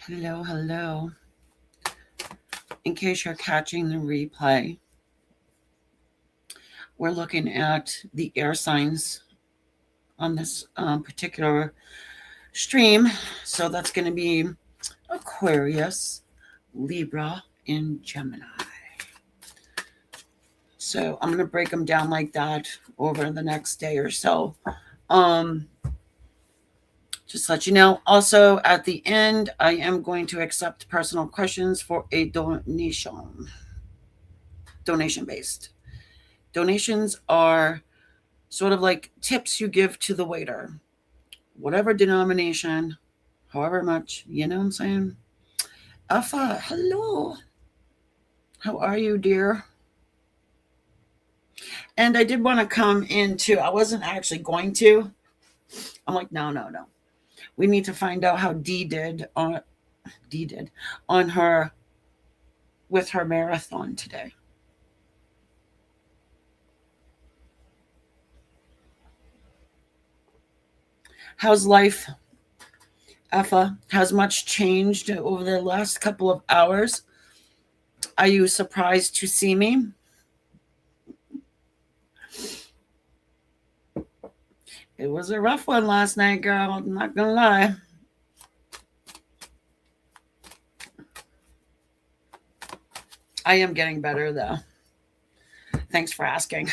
Hello, hello. In case you're catching the replay, we're looking at the air signs on this particular stream. So that's going to be Aquarius, Libra, and Gemini. So I'm going to break them down like that over the next day or so. Just let you know. Also, at the end, I am going to accept personal questions for a donation based. Donations are sort of like tips you give to the waiter, whatever denomination, however much, you know what I'm saying? Alpha, hello. How are you, dear? And I did want to come into, I wasn't actually going to. I'm like, no. We need to find out how D did on her with her marathon today. How's life, Effa? Has much changed over the last couple of hours? Are you surprised to see me? It was a rough one last night, girl. I'm not gonna lie. I am getting better, though. Thanks for asking.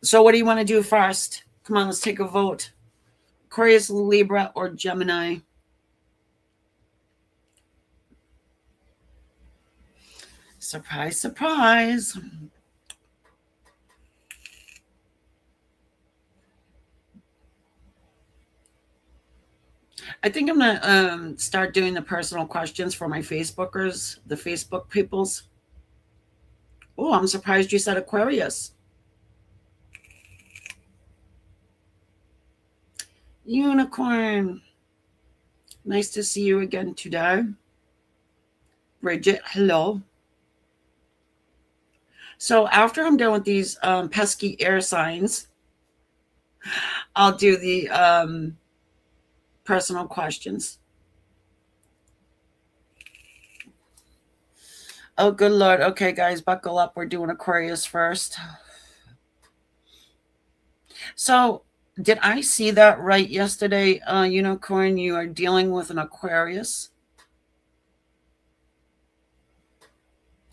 So what do you want to do first? Come on, let's take a vote. Aquarius, Libra, or Gemini? Surprise, surprise. I think I'm going to start doing the personal questions for my Facebookers, the Facebook peoples. Oh, I'm surprised you said Aquarius. Unicorn. Nice to see you again today. Bridget, hello. So after I'm done with these pesky air signs, I'll do the personal questions. Oh, good Lord. Okay, guys, buckle up. We're doing Aquarius first. So, did I see that right yesterday, Unicorn? You are dealing with an Aquarius?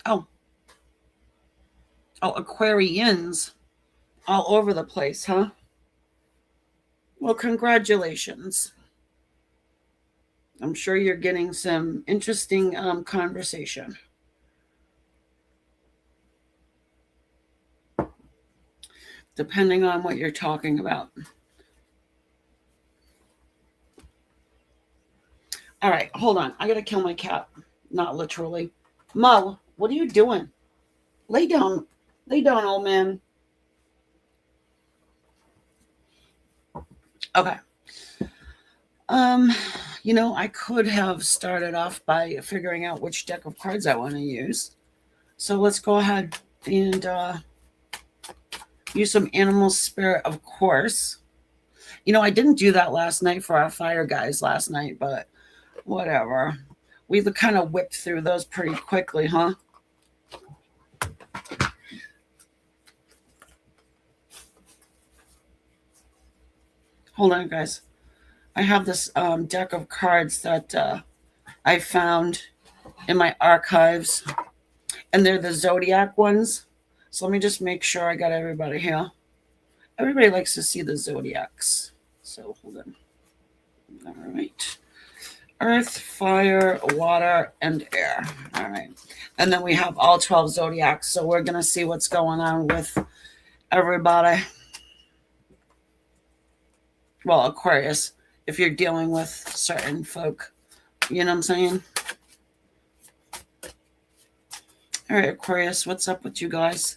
Oh, Aquarians all over the place, huh? Well, congratulations. I'm sure you're getting some interesting conversation. Depending on what you're talking about. All right, hold on. I got to kill my cat. Not literally. Mo, what are you doing? Lay down. Lay down, old man. Okay. I could have started off by figuring out which deck of cards I want to use. So let's go ahead and use some animal spirit, of course. I didn't do that last night for our fire guys last night, but whatever. We kind of whipped through those pretty quickly, huh? Hold on, guys. I have this deck of cards that I found in my archives, and they're the zodiac ones. So let me just make sure I got everybody here. Everybody likes to see the zodiacs. So hold on. All right. Earth, fire, water, and air. All right. And then we have all 12 zodiacs. So we're going to see what's going on with everybody. Well, Aquarius, if you're dealing with certain folk. You know what I'm saying? All right, Aquarius, what's up with you guys?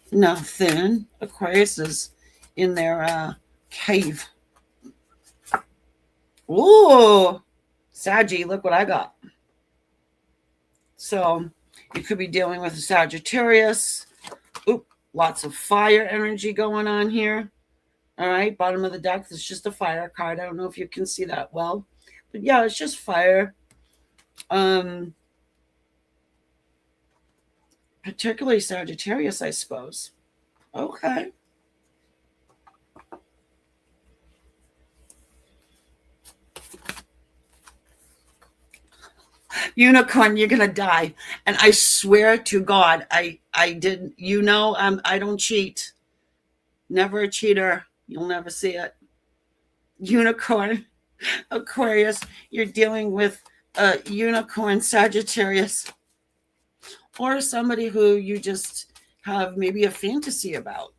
Nothing. Aquarius is in their cave. Ooh, Saggy, look what I got. So you could be dealing with a Sagittarius. Oop, lots of fire energy going on here. All right, bottom of the deck, it's just a fire card. I don't know if you can see that well, but yeah, it's just fire. Particularly Sagittarius, I suppose. Okay. Unicorn, you're gonna die. And I swear to God, I did. I don't cheat. Never a cheater. You'll never see it. Unicorn, Aquarius, you're dealing with a unicorn, Sagittarius, or somebody who you just have maybe a fantasy about.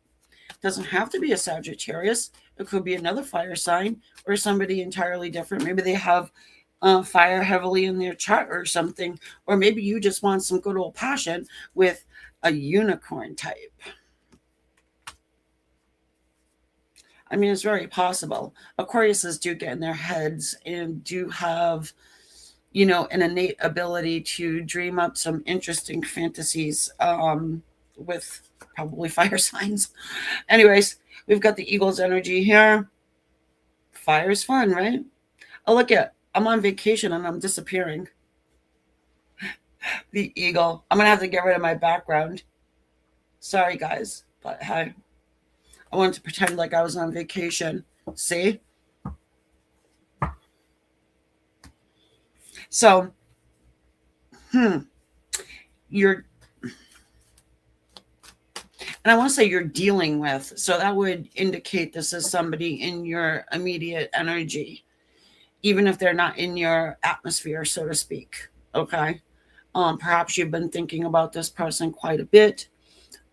Doesn't have to be a Sagittarius. It could be another fire sign or somebody entirely different. Maybe they have fire heavily in their chart or something. Or maybe you just want some good old passion with a unicorn type. I mean, it's very possible. Aquariuses do get in their heads and do have, an innate ability to dream up some interesting fantasies with probably fire signs. Anyways, we've got the Eagle's energy here. Fire's fun, right? Oh, look at, I'm on vacation and I'm disappearing. The Eagle. I'm going to have to get rid of my background. Sorry, guys, but hey, I wanted to pretend like I was on vacation. See? So, you're, and I want to say you're dealing with, so that would indicate this is somebody in your immediate energy, even if they're not in your atmosphere, so to speak. Okay. Perhaps you've been thinking about this person quite a bit.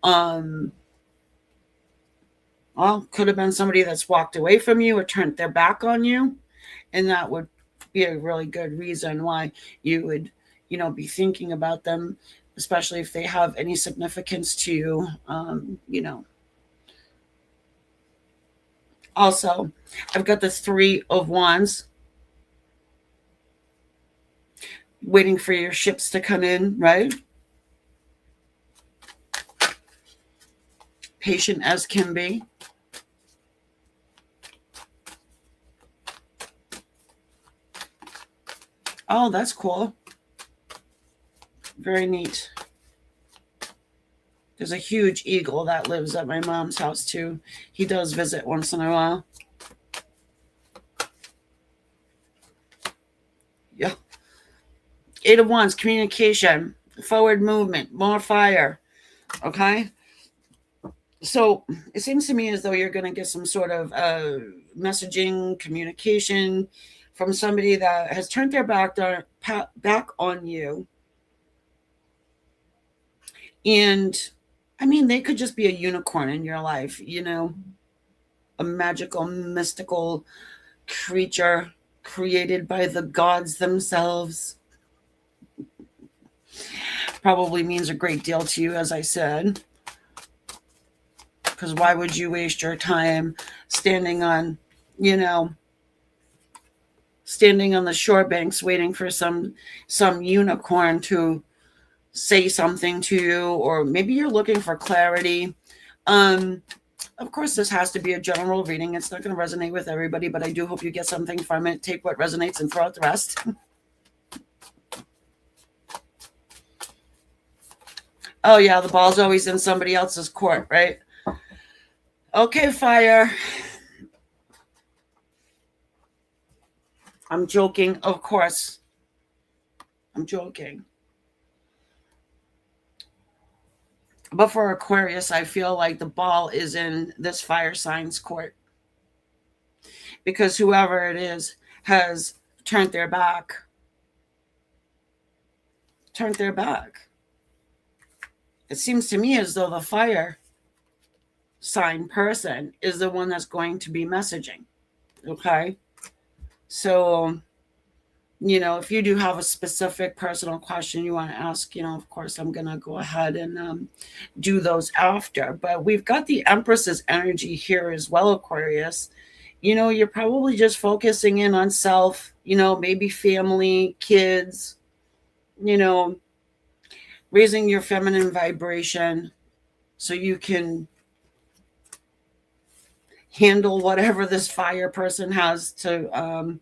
Well, could have been somebody that's walked away from you or turned their back on you. And that would be a really good reason why you would, be thinking about them, especially if they have any significance to you, Also, I've got the Three of Wands, waiting for your ships to come in, right? Patient as can be. Oh, that's cool. Very neat. There's a huge eagle that lives at my mom's house too. He does visit once in a while. Yeah. Eight of Wands, communication, forward movement, more fire. Okay. So it seems to me as though you're going to get some sort of messaging, communication from somebody that has turned their back on you. And I mean, they could just be a unicorn in your life, a magical, mystical creature created by the gods themselves. Probably means a great deal to you, as I said. Because why would you waste your time standing on the shore banks waiting for some unicorn to say something to you, or maybe you're looking for clarity. Of course, this has to be a general reading. It's not going to resonate with everybody, but I do hope you get something from it. Take what resonates and throw out the rest. Oh, yeah, the ball's always in somebody else's court, right? Okay, fire. I'm joking, of course. I'm joking. But for Aquarius, I feel like the ball is in this fire sign's court. Because whoever it is has turned their back. Turned their back. It seems to me as though the fire sign person is the one that's going to be messaging. Okay? So, if you do have a specific personal question you want to ask, of course, I'm going to go ahead and do those after. But we've got the Empress's energy here as well, Aquarius. You're probably just focusing in on self, maybe family, kids, raising your feminine vibration so you can handle whatever this fire person has to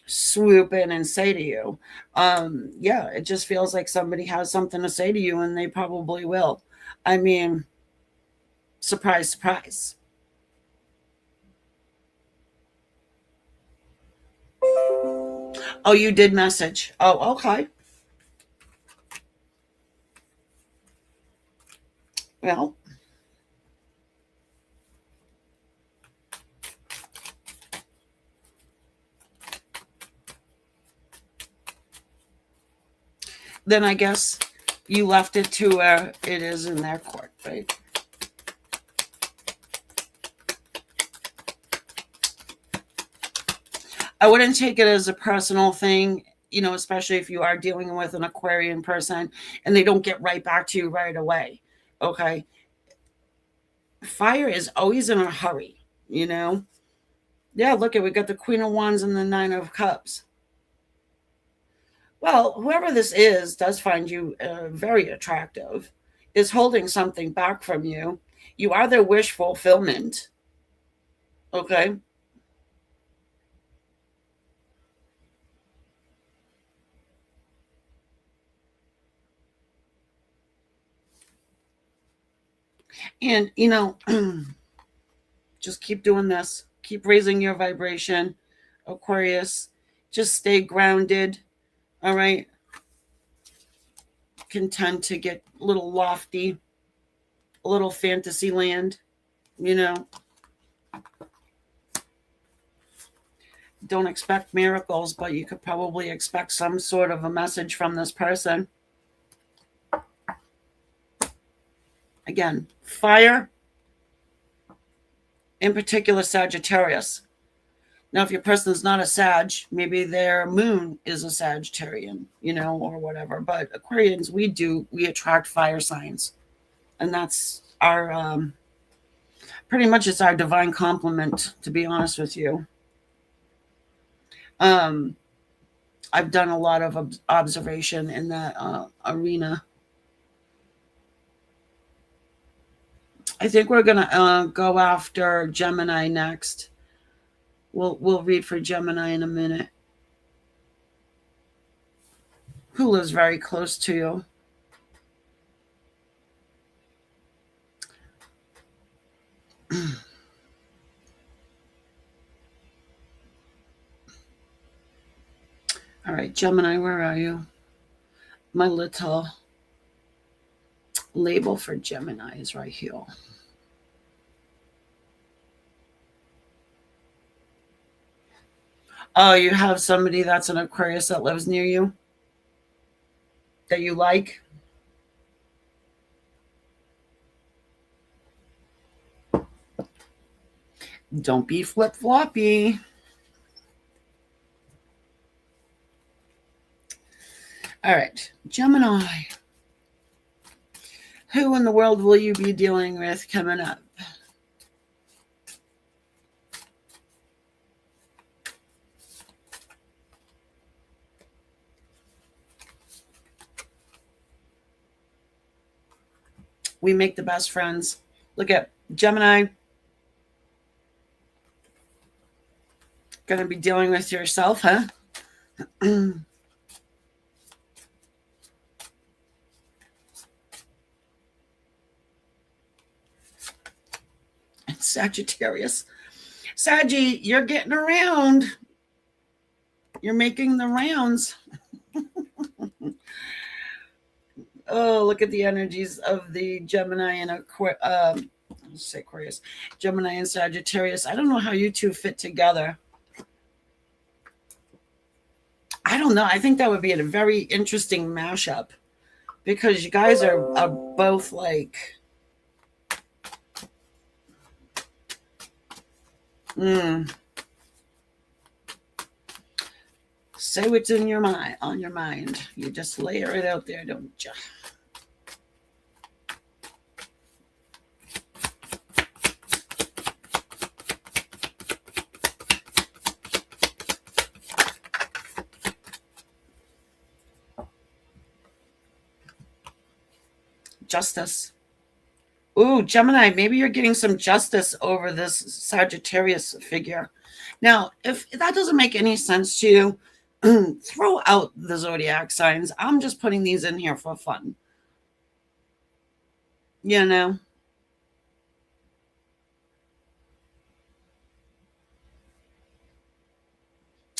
swoop in and say to you. Yeah, it just feels like somebody has something to say to you, and they probably will. I mean, surprise, surprise. Oh, you did message. Oh, okay. Well, then I guess you left it to where it is in their court, right? I wouldn't take it as a personal thing, especially if you are dealing with an Aquarian person and they don't get right back to you right away. Okay. Fire is always in a hurry. Yeah, look at we got the Queen of Wands and the Nine of Cups. Well, whoever this is does find you very attractive, is holding something back from you. You are their wish fulfillment. Okay. And, just keep doing this. Keep raising your vibration, Aquarius. Just stay grounded. All right. Can tend to get a little lofty, a little fantasy land, you know. Don't expect miracles, but you could probably expect some sort of a message from this person. Again, fire, in particular Sagittarius. Now, if your person is not a Sag, maybe their moon is a Sagittarian, or whatever. But Aquarians, we attract fire signs. And that's our, pretty much it's our divine complement, to be honest with you. I've done a lot of observation in that arena. I think we're going to go after Gemini next. We'll read for Gemini in a minute. Who lives very close to you? All right, Gemini, where are you? My little label for Gemini is right here. Oh, you have somebody that's an Aquarius that lives near you that you like? Don't be flip-floppy. All right, Gemini. Who in the world will you be dealing with coming up? We make the best friends. Look at Gemini. Going to be dealing with yourself, huh? Sagittarius. Saggy, you're getting around. You're making the rounds. Oh, look at the energies of the Gemini and Aquarius. Gemini and Sagittarius. I don't know how you two fit together. I don't know. I think that would be a very interesting mashup because you guys are both like say what's in your mind, on your mind. You just lay it right out there, don't you? Justice. Ooh, Gemini, maybe you're getting some justice over this Sagittarius figure. Now, if that doesn't make any sense to you, throw out the zodiac signs. I'm just putting these in here for fun. You know?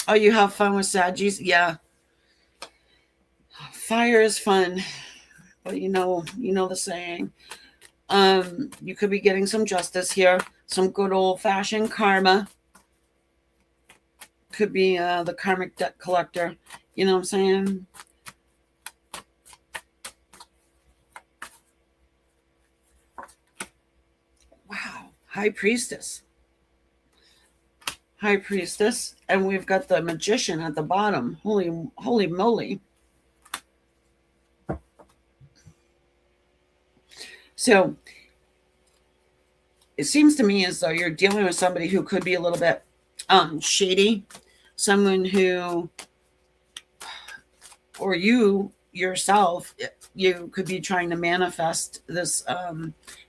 Oh, you have fun with Saggies? Yeah. Fire is fun. But you know the saying. You could be getting some justice here, some good old fashioned karma. Could be the karmic debt collector. You know what I'm saying? Wow. High priestess. High priestess. And we've got the magician at the bottom. Holy moly. So it seems to me as though you're dealing with somebody who could be a little bit shady, someone who, or you yourself, you could be trying to manifest this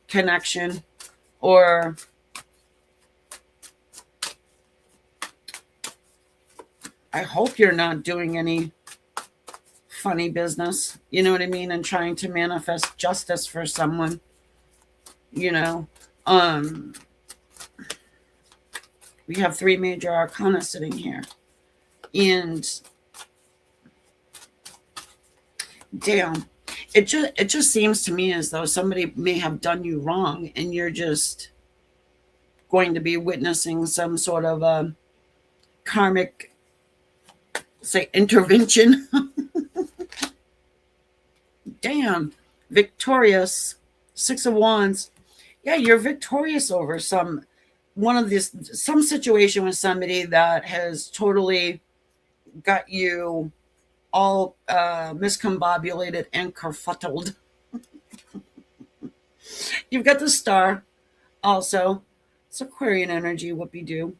connection, or I hope you're not doing any funny business, you know what I mean, and trying to manifest justice for someone, you know. We have 3 major arcana sitting here, and damn, it just seems to me as though somebody may have done you wrong, and you're just going to be witnessing some sort of a karmic, say, intervention. Damn, victorious. 6 of Wands. Yeah, you're victorious over some situation with somebody that has totally got you all miscombobulated and kerfuffled. You've got the star also. It's Aquarian energy, whoopee-doo.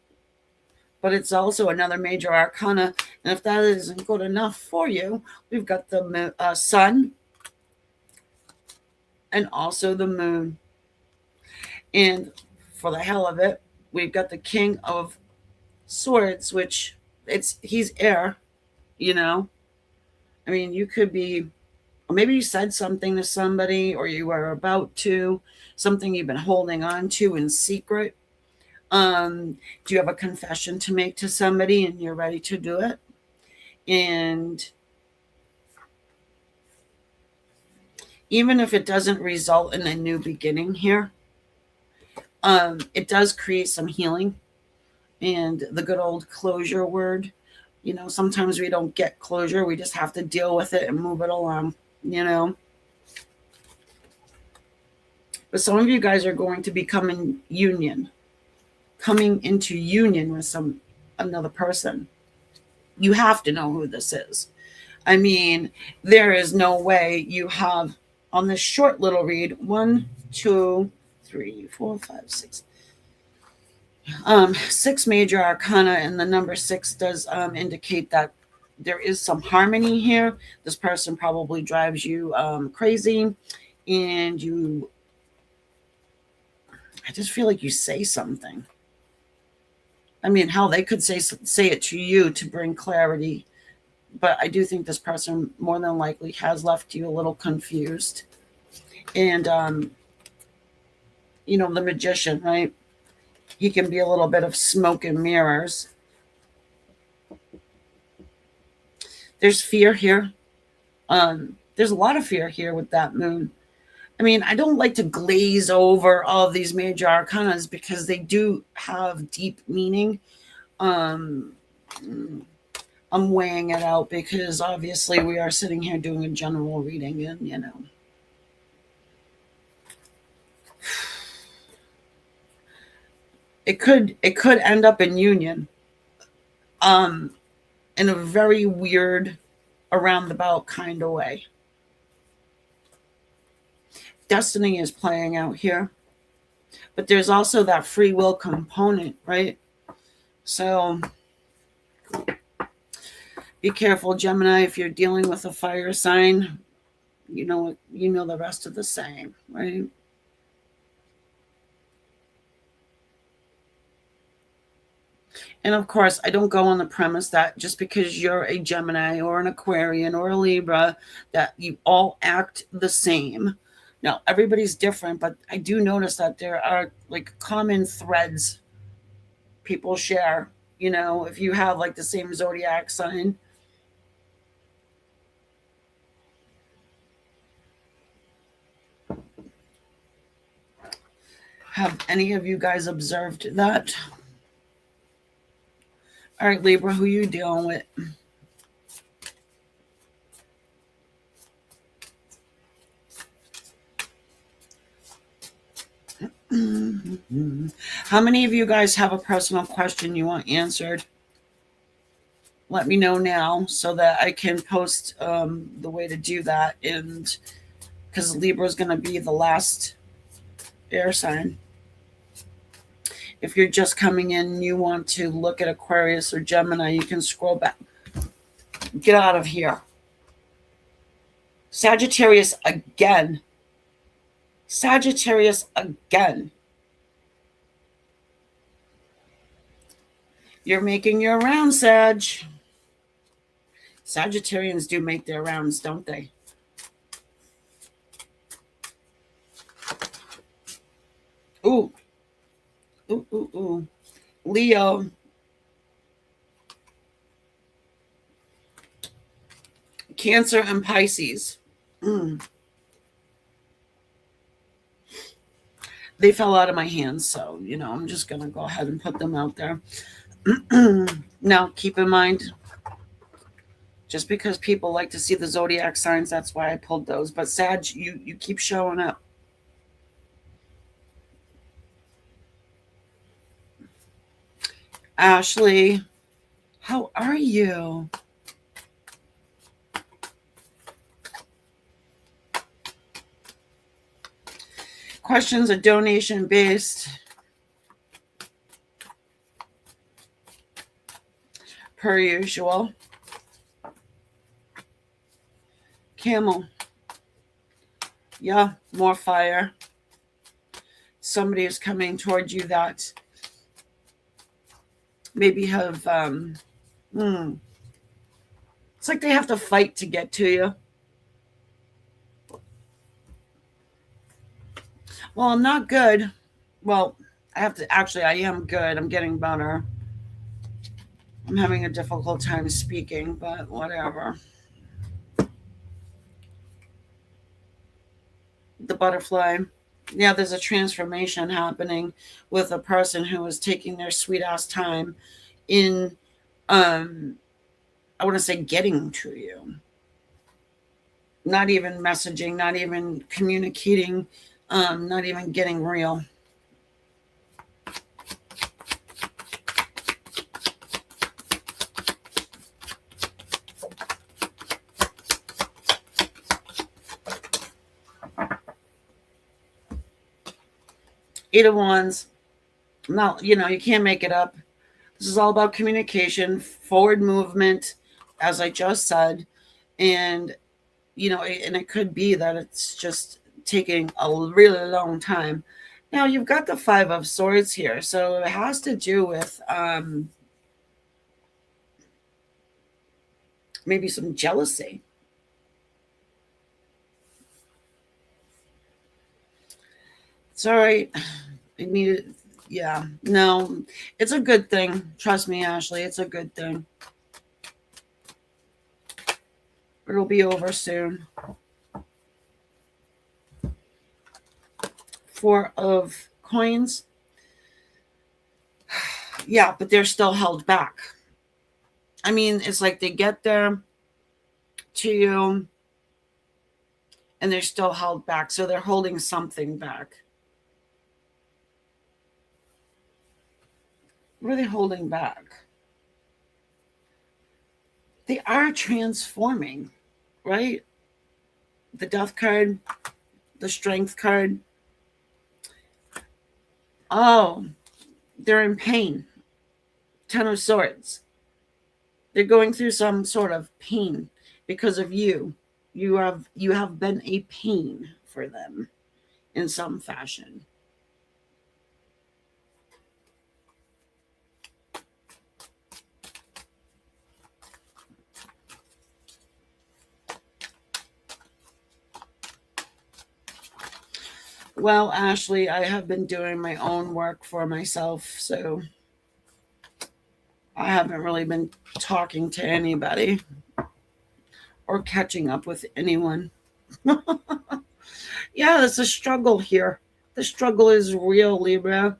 But it's also another major arcana. And if that isn't good enough for you, we've got the sun and also the moon. And for the hell of it, we've got the King of Swords, which he's air, you know. I mean, you could be, or maybe you said something to somebody, or you were about to, something you've been holding on to in secret. Do you have a confession to make to somebody and you're ready to do it? And even if it doesn't result in a new beginning here, it does create some healing. And the good old closure word, you know, sometimes we don't get closure. We just have to deal with it and move it along, you know. But some of you guys are going to be coming into union with another person. You have to know who this is. I mean, there is no way you have on this short little read 1, 2, 3, 4, 5, 6. 6 major arcana, and the number 6 does indicate that there is some harmony here. This person probably drives you crazy, and I just feel like you say something. I mean, how they could say it to you to bring clarity, but I do think this person more than likely has left you a little confused. And you know, the magician, right? He can be a little bit of smoke and mirrors. There's fear here. There's a lot of fear here with that moon. I mean, I don't like to glaze over all of these major arcanas because they do have deep meaning. I'm weighing it out because obviously we are sitting here doing a general reading, and you know. It could end up in union, in a very weird, roundabout kind of way. Destiny is playing out here, but there's also that free will component, right? So be careful, Gemini, if you're dealing with a fire sign. You know the rest of the saying, right? And of course, I don't go on the premise that just because you're a Gemini or an Aquarian or a Libra, that you all act the same. Now, everybody's different, but I do notice that there are like common threads people share. You know, if you have like the same zodiac sign. Have any of you guys observed that? All right, Libra, who you dealing with? How many of you guys have a personal question you want answered? Let me know now so that I can post the way to do that. And because Libra is going to be the last air sign. If you're just coming in and you want to look at Aquarius or Gemini, you can scroll back. Get out of here. Sagittarius again. Sagittarius again. You're making your rounds, Sag. Sagittarians do make their rounds, don't they? Ooh. Ooh, ooh, ooh. Leo. Cancer and Pisces. They fell out of my hands, so, you know, I'm just going to go ahead and put them out there. Now, keep in mind, just because people like to see the zodiac signs, that's why I pulled those. But Sag, you keep showing up. Ashley, how are you? Questions are donation based. Per usual. Camel. Yeah, more fire. Somebody is coming towards you that maybe have it's like they have to fight to get to you. Well, I'm not good. Well, I am good. I'm getting better. I'm having a difficult time speaking, but whatever. The butterfly. Yeah, there's a transformation happening with a person who is taking their sweet ass time in I want to say getting to you. Not even messaging, not even communicating, not even getting real. Eight of Wands. No, you know, you can't make it up. This is all about communication, forward movement, as I just said. And, you know, and it could be that it's just taking a really long time. Now, you've got the Five of Swords here. So it has to do with maybe some jealousy. It's all right. I need it. Yeah, no, it's a good thing. Trust me, Ashley, it's a good thing. It'll be over soon. Four of Coins. Yeah, but they're still held back. I mean, it's like they get there to you and they're still held back. So they're holding something back. What are they holding back? They are transforming, right? The Death card, the Strength card. Oh, they're in pain. Ten of Swords. They're going through some sort of pain because of you. You have been a pain for them in some fashion. Well, Ashley, I have been doing my own work for myself, so I haven't really been talking to anybody or catching up with anyone. Yeah, it's a struggle here. The struggle is real, Libra.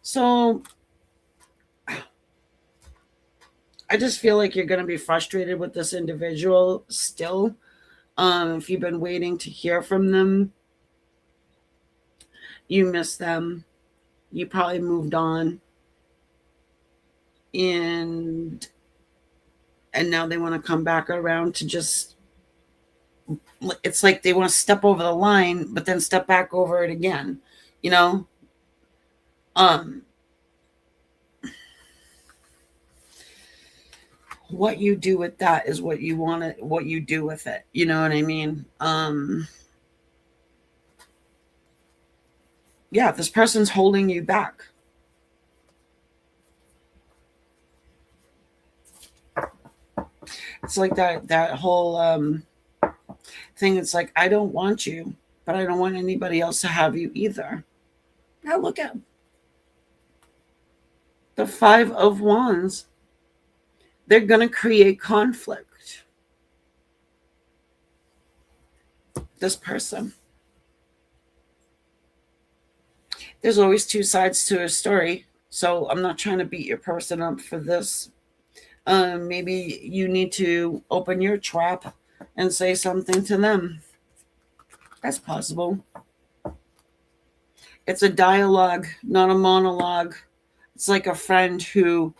So I just feel like you're going to be frustrated with this individual still. If you've been waiting to hear from them, you miss them. You probably moved on, and now they want to come back around to just. It's like they want to step over the line, but then step back over it again. You know. Um, what you do with that is what you want to. What you do with it. You know what I mean? Yeah, this person's holding you back. It's like that whole thing. It's like, I don't want you, but I don't want anybody else to have you either. Now look at the Five of Wands. They're going to create conflict. This person. There's always two sides to a story. So I'm not trying to beat your person up for this. Maybe you need to open your trap and say something to them. That's possible. It's a dialogue, not a monologue. It's like a friend who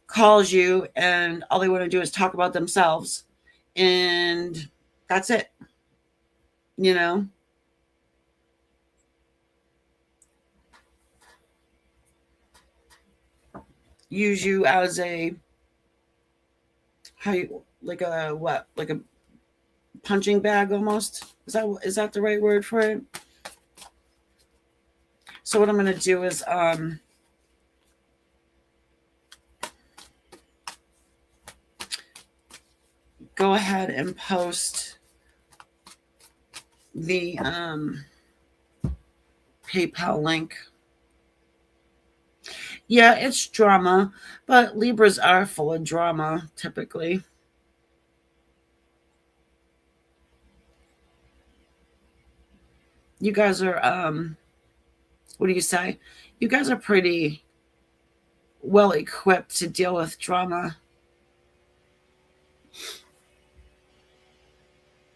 calls you and all they want to do is talk about themselves. And that's it. You know? Use you as a like a what? Like a punching bag almost? Is that the right word for it? So what I'm gonna do is go ahead and post the PayPal link. Yeah, it's drama, but Libras are full of drama typically. You guys are what do you say? You guys are pretty well equipped to deal with drama.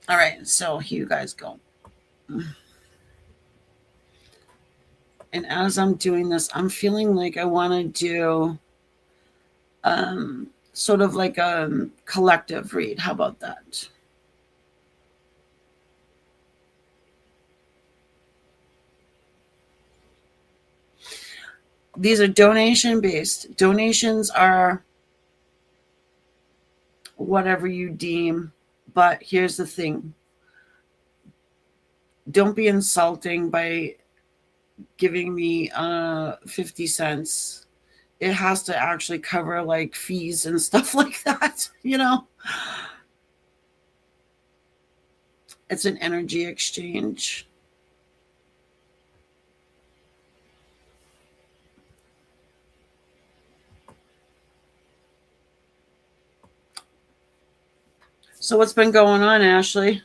All right, so here you guys go. And as I'm doing this, I'm feeling like I want to do sort of like a collective read. How about that? These are donation based. Donations are whatever you deem, but here's the thing. Don't be insulting by giving me 50 cents. It has to actually cover like fees and stuff like that, you know? It's an energy exchange. So what's been going on, Ashley?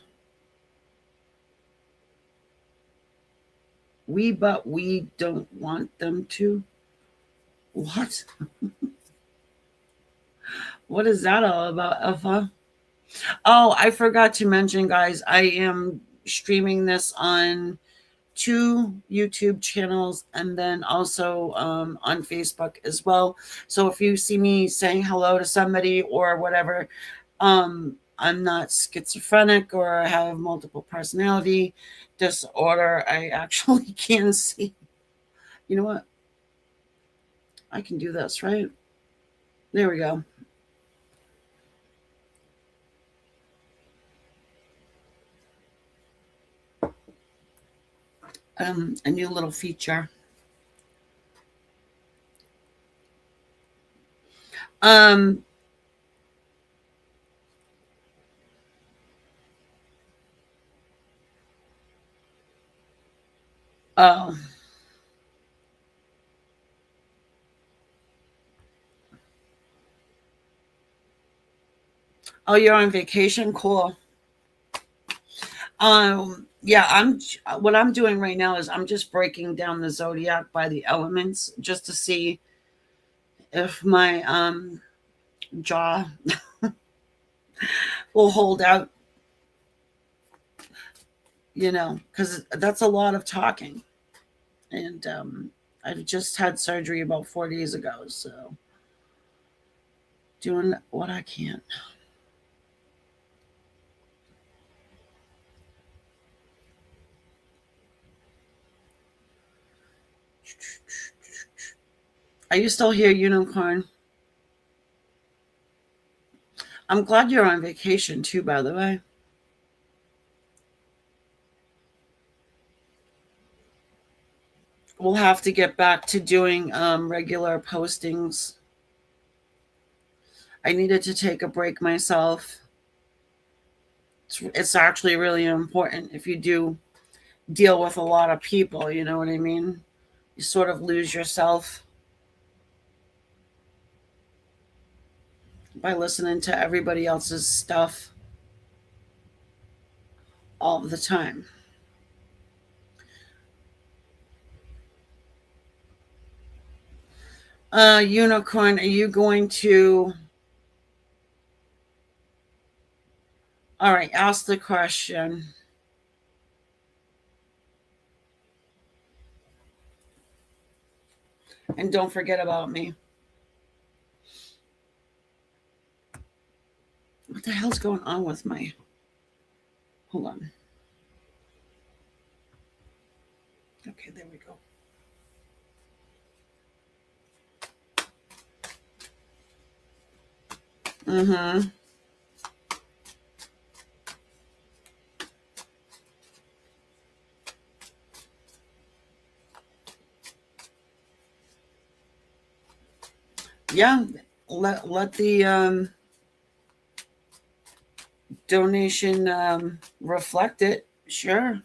But we don't want them to. What? What is that all about, Alpha? Oh, I forgot to mention, guys, I am streaming this on 2 YouTube channels and then also on Facebook as well. So if you see me saying hello to somebody or whatever, I'm not schizophrenic or have multiple personality disorder. I actually can see. You know what? I can do this, right? There we go. A new little feature. Um, Oh, oh, you're on vacation? Cool. Yeah, what I'm doing right now is I'm just breaking down the zodiac by the elements just to see if my jaw will hold out, because that's a lot of talking. And I just had surgery about 4 days ago, so doing what I can. Are you still here, Unicorn? I'm glad you're on vacation too, by the way. We'll have to get back to doing regular postings. I needed to take a break myself. It's actually really important if you do deal with a lot of people, you know what I mean? You sort of lose yourself by listening to everybody else's stuff all the time. Unicorn, are you going to? All right, ask the question. And don't forget about me. What the hell's going on with my. Hold on. Okay, there we go. Mm-hmm. Yeah, let the donation reflect it. Sure.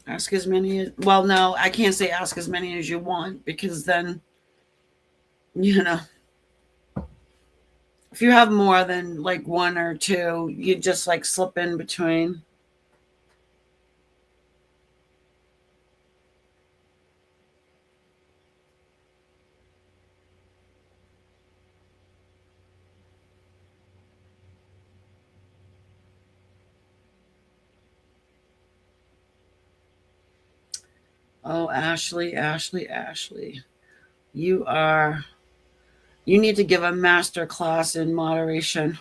Ask as many. Well, no, I can't say ask as many as you want because then, you know, if you have more than like one or two, you just like slip in between. Oh, Ashley, Ashley, Ashley. You are, you need to give a master class in moderation.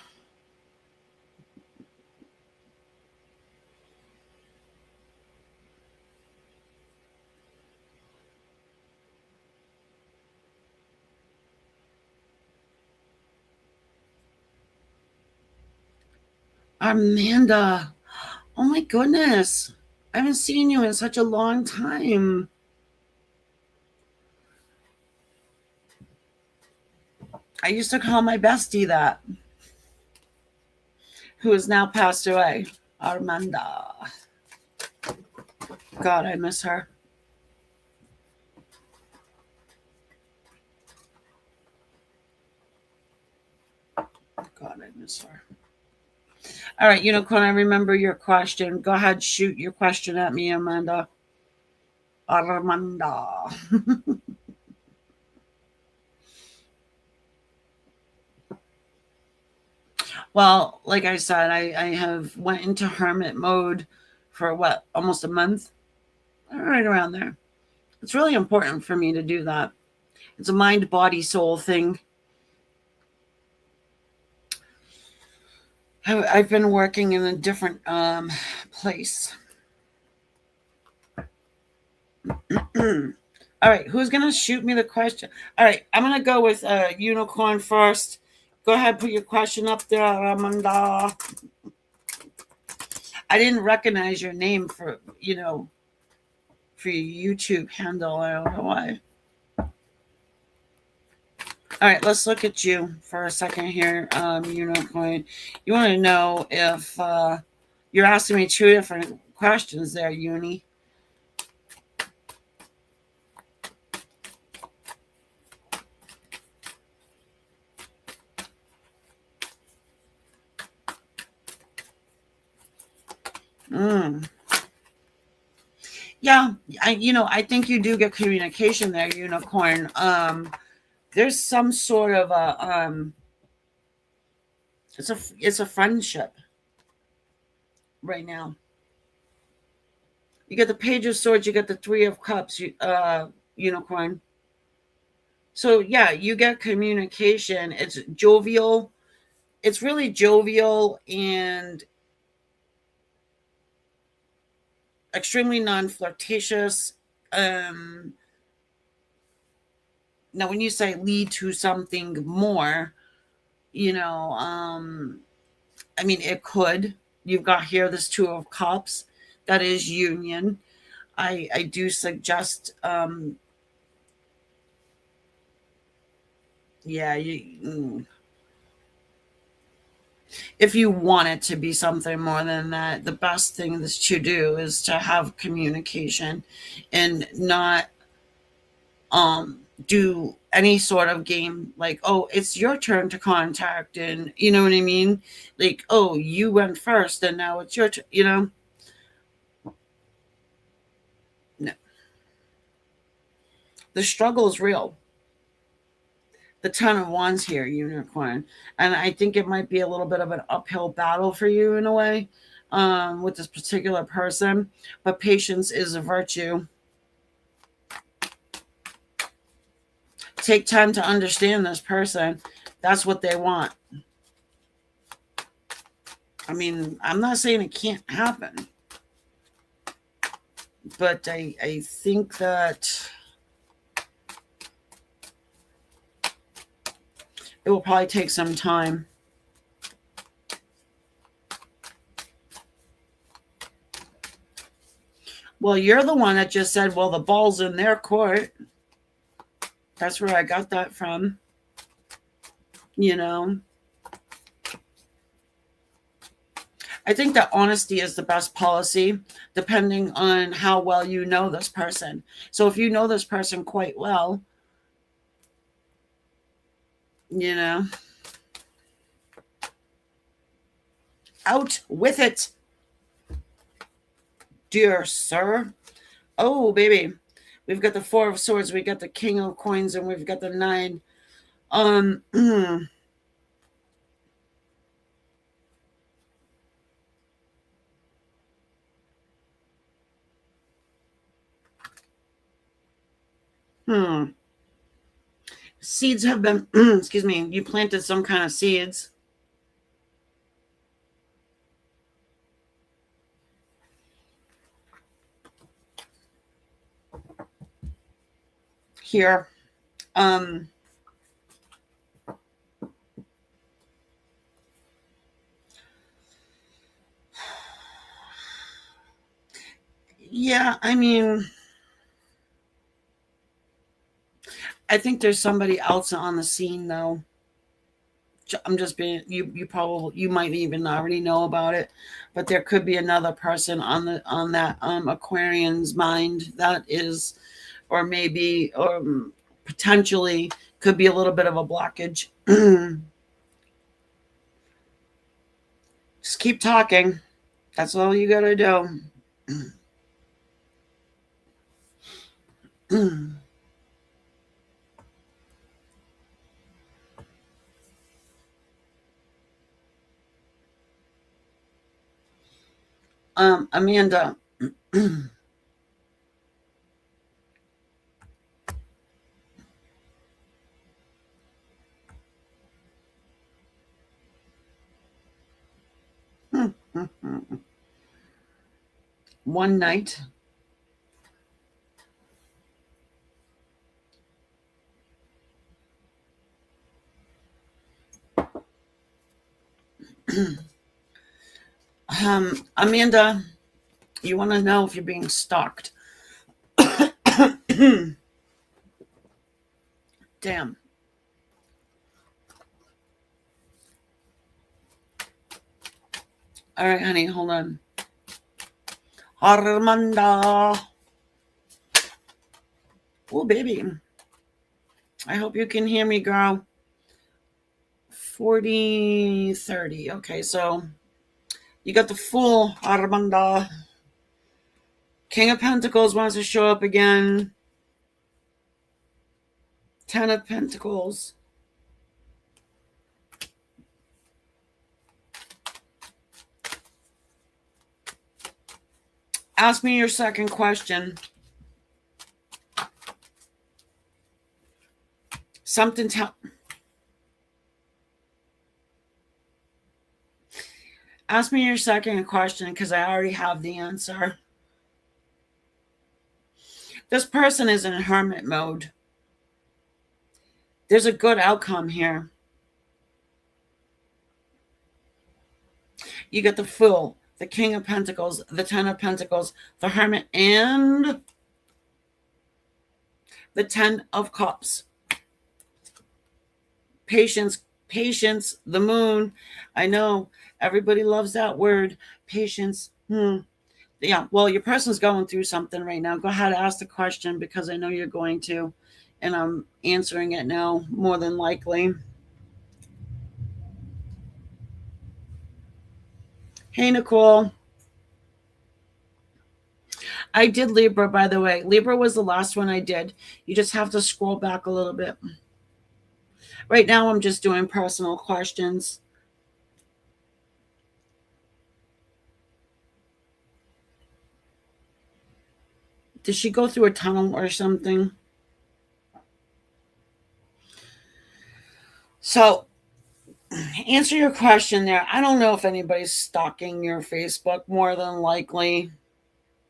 Amanda, oh my goodness. I haven't seen you in such a long time. I used to call my bestie that, who has now passed away. Armanda. God, I miss her. God, I miss her. All right, Unicorn, I remember your question. Go ahead, shoot your question at me, Amanda. Armanda. Well, like I said, I have went into hermit mode for what, almost a month? Right around there. It's really important for me to do that. It's a mind, body, soul thing. I've been working in a different place. All right, who's gonna shoot me the question? All right, I'm gonna go with Unicorn first. Go ahead, put your question up there, Amanda. I didn't recognize your name for your YouTube handle. I don't know why. All right, let's look at you for a second here, Unicorn. You want to know if you're asking me two different questions there, Uni. Mm. Yeah, I think you do get communication there, Unicorn. There's some sort of it's a friendship right now. You get the Page of Swords, you get the Three of Cups, Unicorn. So yeah, you get communication. It's jovial. It's really jovial and extremely non-flirtatious. Um, Now, when you say lead to something more, you know, I mean, it could. You've got here this Two of Cups. That is union. I do suggest, yeah, if you want it to be something more than that, the best thing that to do is to have communication and not do any sort of game like, oh, it's your turn to contact, and you know what I mean, like, oh, you went first and now it's your turn, no. The struggle is real. The Ten of Wands here, Unicorn, and I think it might be a little bit of an uphill battle for you in a way, with this particular person, but patience is a virtue. Take time to understand this person. That's what they want. I mean, I'm not saying it can't happen, but I think that it will probably take some time. Well, you're the one that just said, well, the ball's in their court. That's where I got that from. I think that honesty is the best policy, depending on how well you know this person. So if you know this person quite well, out with it, dear sir. Oh, baby. We've got the Four of Swords, we got the King of Coins, and we've got the Nine. Seeds have been, excuse me, you planted some kind of seeds. Here. Yeah, I mean, I think there's somebody else on the scene though. I'm just being, you might even already know about it, but there could be another person on that Aquarian's mind that is, or maybe, or potentially could be a little bit of a blockage. Just keep talking. That's all you gotta do. Amanda. One night. Amanda, you want to know if you're being stalked. Damn. All right, honey, hold on. Armanda. Oh, baby. I hope you can hear me, girl. 40, 30. Okay, so you got the Fool, Armanda. King of Pentacles wants to show up again. 10 of Pentacles. Ask me your second question. Something Ask me your second question because I already have the answer. This person is in hermit mode. There's a good outcome here. You get the Fool, the King of Pentacles, the 10 of Pentacles, the Hermit, and the 10 of Cups. Patience, patience, the Moon. I know everybody loves that word, patience. Yeah, well, your person's going through something right now. Go ahead, ask the question because I know you're going to, and I'm answering it now more than likely. Hey, Nicole. I did Libra, by the way. Libra was the last one I did. You just have to scroll back a little bit. Right now, I'm just doing personal questions. Did she go through a tunnel or something? So, answer your question there. I don't know if anybody's stalking your Facebook. More than likely,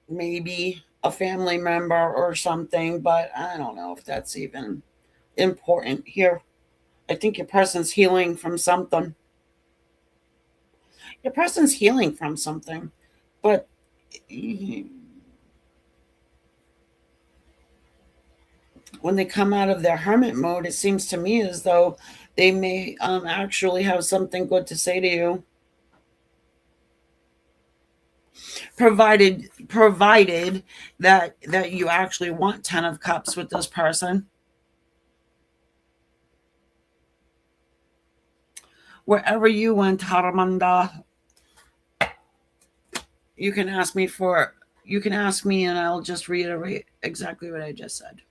maybe a family member or something, but I don't know if that's even important here. I think your person's healing from something. Your person's healing from something, but when they come out of their hermit mode, it seems to me as though they may actually have something good to say to you. Provided that you actually want 10 of Cups with this person. Wherever you went, Haramanda, you can ask me and I'll just reiterate exactly what I just said.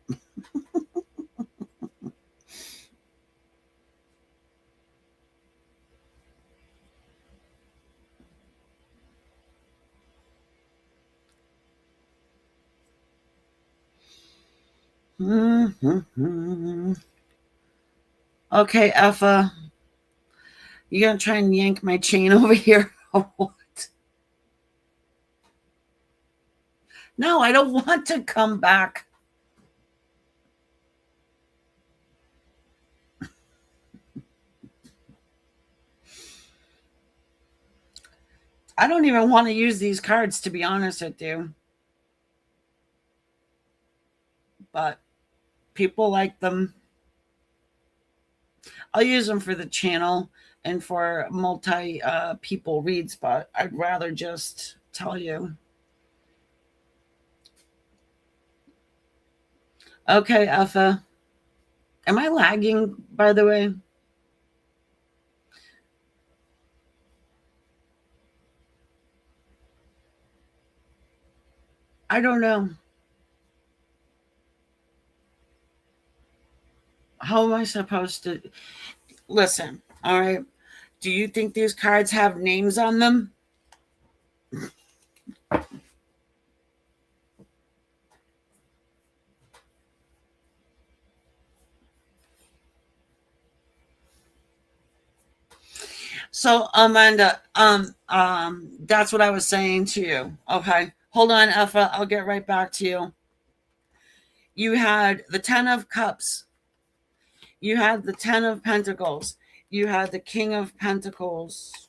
Okay, Effa, you gonna try and yank my chain over here? What? No, I don't want to come back. I don't even want to use these cards, to be honest with you. But people like them. I'll use them for the channel and for multi people reads, but I'd rather just tell you. Okay, Effa. Am I lagging, by the way? I don't know. How am I supposed to listen? All right. Do you think these cards have names on them? So Amanda, that's what I was saying to you. Okay. Hold on, Effa. I'll get right back to you. You had the 10 of Cups. You had the 10 of Pentacles. You had the King of Pentacles,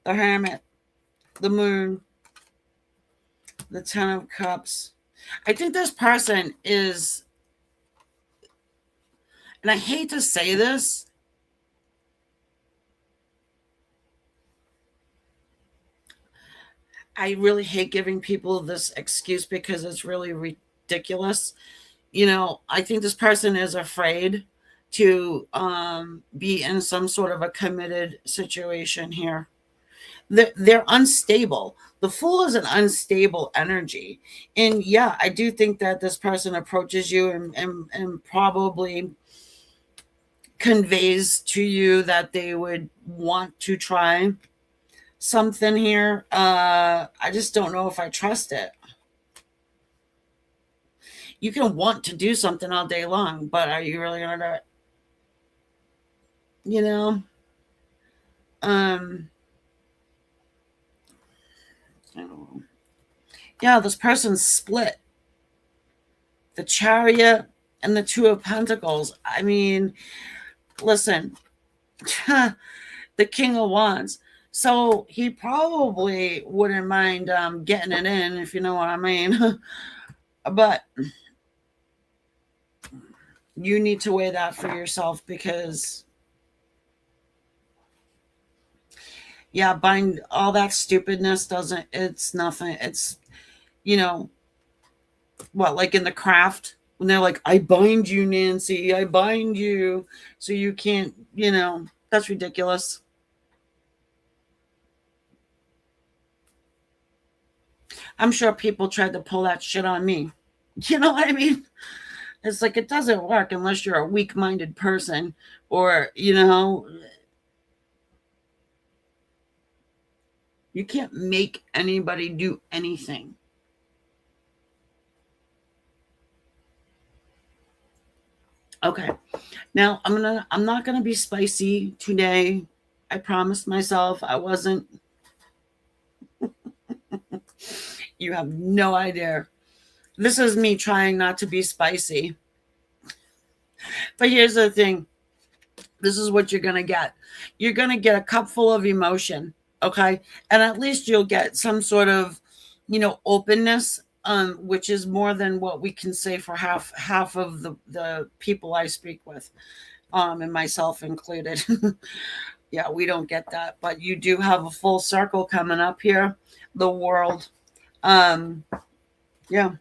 the Hermit, the Moon, the 10 of Cups. I think this person is, and I hate to say this, I really hate giving people this excuse because it's really ridiculous. You know, I think this person is afraid to be in some sort of a committed situation here. They're unstable. The Fool is an unstable energy. And yeah, I do think that this person approaches you and probably conveys to you that they would want to try something here. I just don't know if I trust it. You can want to do something all day long, but are you really going to do it? You know? Um, I don't know. Yeah, this person's split. The Chariot and the Two of Pentacles. I mean, listen, the King of Wands. So he probably wouldn't mind getting it in, if you know what I mean. But you need to weigh that for yourself because, yeah, bind all that stupidness doesn't, it's nothing. It's, you know, what, like in the craft, when they're like, I bind you, Nancy, I bind you, so you can't, you know, that's ridiculous. I'm sure people tried to pull that shit on me. You know what I mean? It's like it doesn't work unless you're a weak-minded person or, you know, you can't make anybody do anything. Okay. Now, I'm not going to be spicy today. I promised myself I wasn't. You have no idea. This is me trying not to be spicy. But here's the thing. This is what you're going to get. You're going to get a cup full of emotion, okay? And at least you'll get some sort of, you know, openness, which is more than what we can say for half of the people I speak with, and myself included. Yeah, we don't get that, but you do have a full circle coming up here, the world. Um, yeah.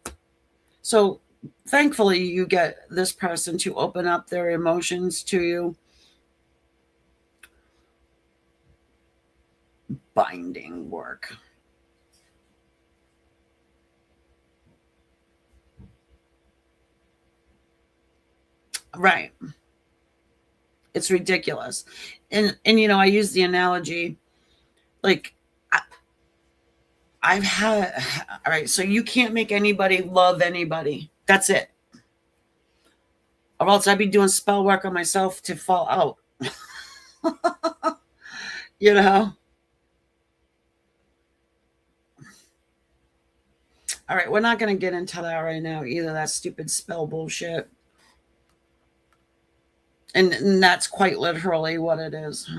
So thankfully you get this person to open up their emotions to you. Binding work. Right. It's ridiculous. And you know, I use the analogy like I've had all right, so you can't make anybody love anybody. That's it. Or else I'd be doing spell work on myself to fall out. You know? All right, we're not going to get into that right now either. That stupid spell bullshit. And that's quite literally what it is.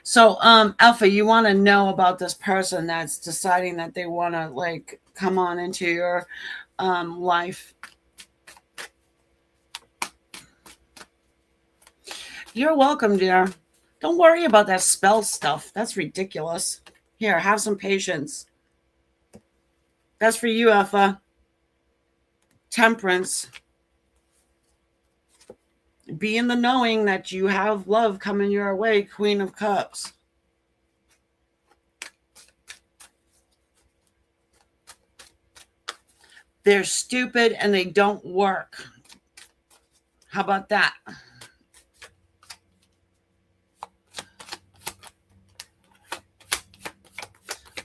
So, Alpha, you want to know about this person that's deciding that they want to like come on into your life. You're welcome, dear. Don't worry about that spell stuff. That's ridiculous. Here, have some patience. That's for you, Alpha. Temperance. Be in the knowing that you have love coming your way, Queen of Cups. They're stupid and they don't work. How about that?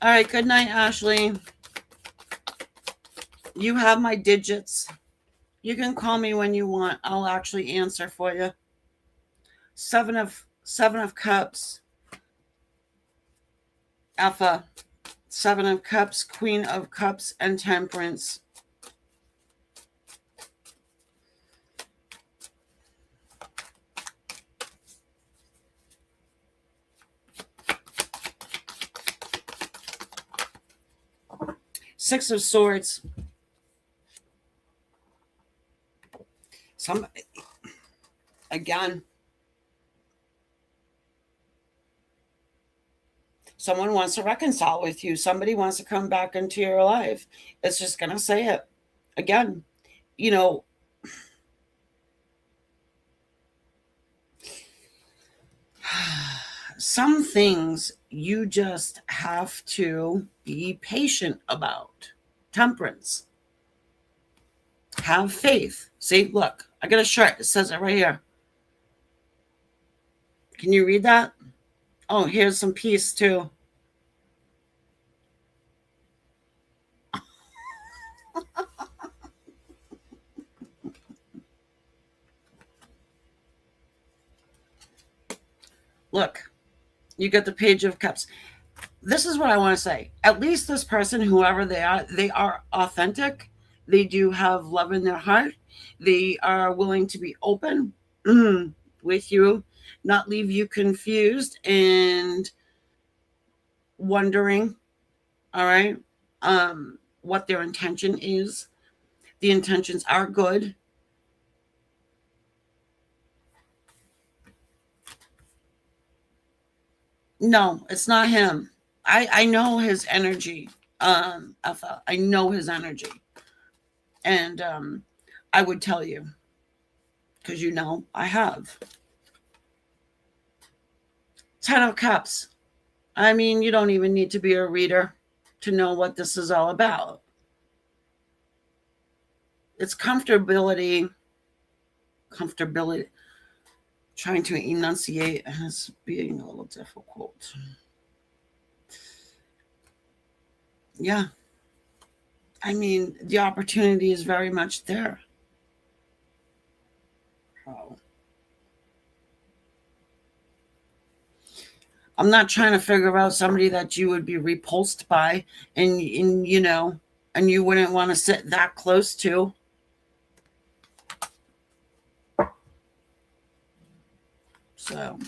All right, good night, Ashley. You have my digits. You can call me when you want. I'll actually answer for you. Seven of Cups. Alpha. Seven of Cups, Queen of Cups, and Temperance. Six of Swords. Again, Someone wants to reconcile with you. Somebody wants to come back into your life. It's just going to say it again. You know, some things you just have to be patient about. Temperance. Have faith. See, look, I got a shirt. It says it right here. Can you read that? Oh, here's some peace too. Look, you get the Page of Cups. This is what I want to say. At least this person, whoever they are authentic. They do have love in their heart. They are willing to be open with you, not leave you confused and wondering, all right, what their intention is. The intentions are good. No, it's not him. I know his energy, Alpha. I know his energy. And I would tell you, because you know I have. Ten of Cups. I mean, you don't even need to be a reader to know what this is all about. It's comfortability. Trying to enunciate as being a little difficult. Yeah. I mean, the opportunity is very much there. Oh. I'm not trying to figure out somebody that you would be repulsed by and you know, and you wouldn't want to sit that close to. So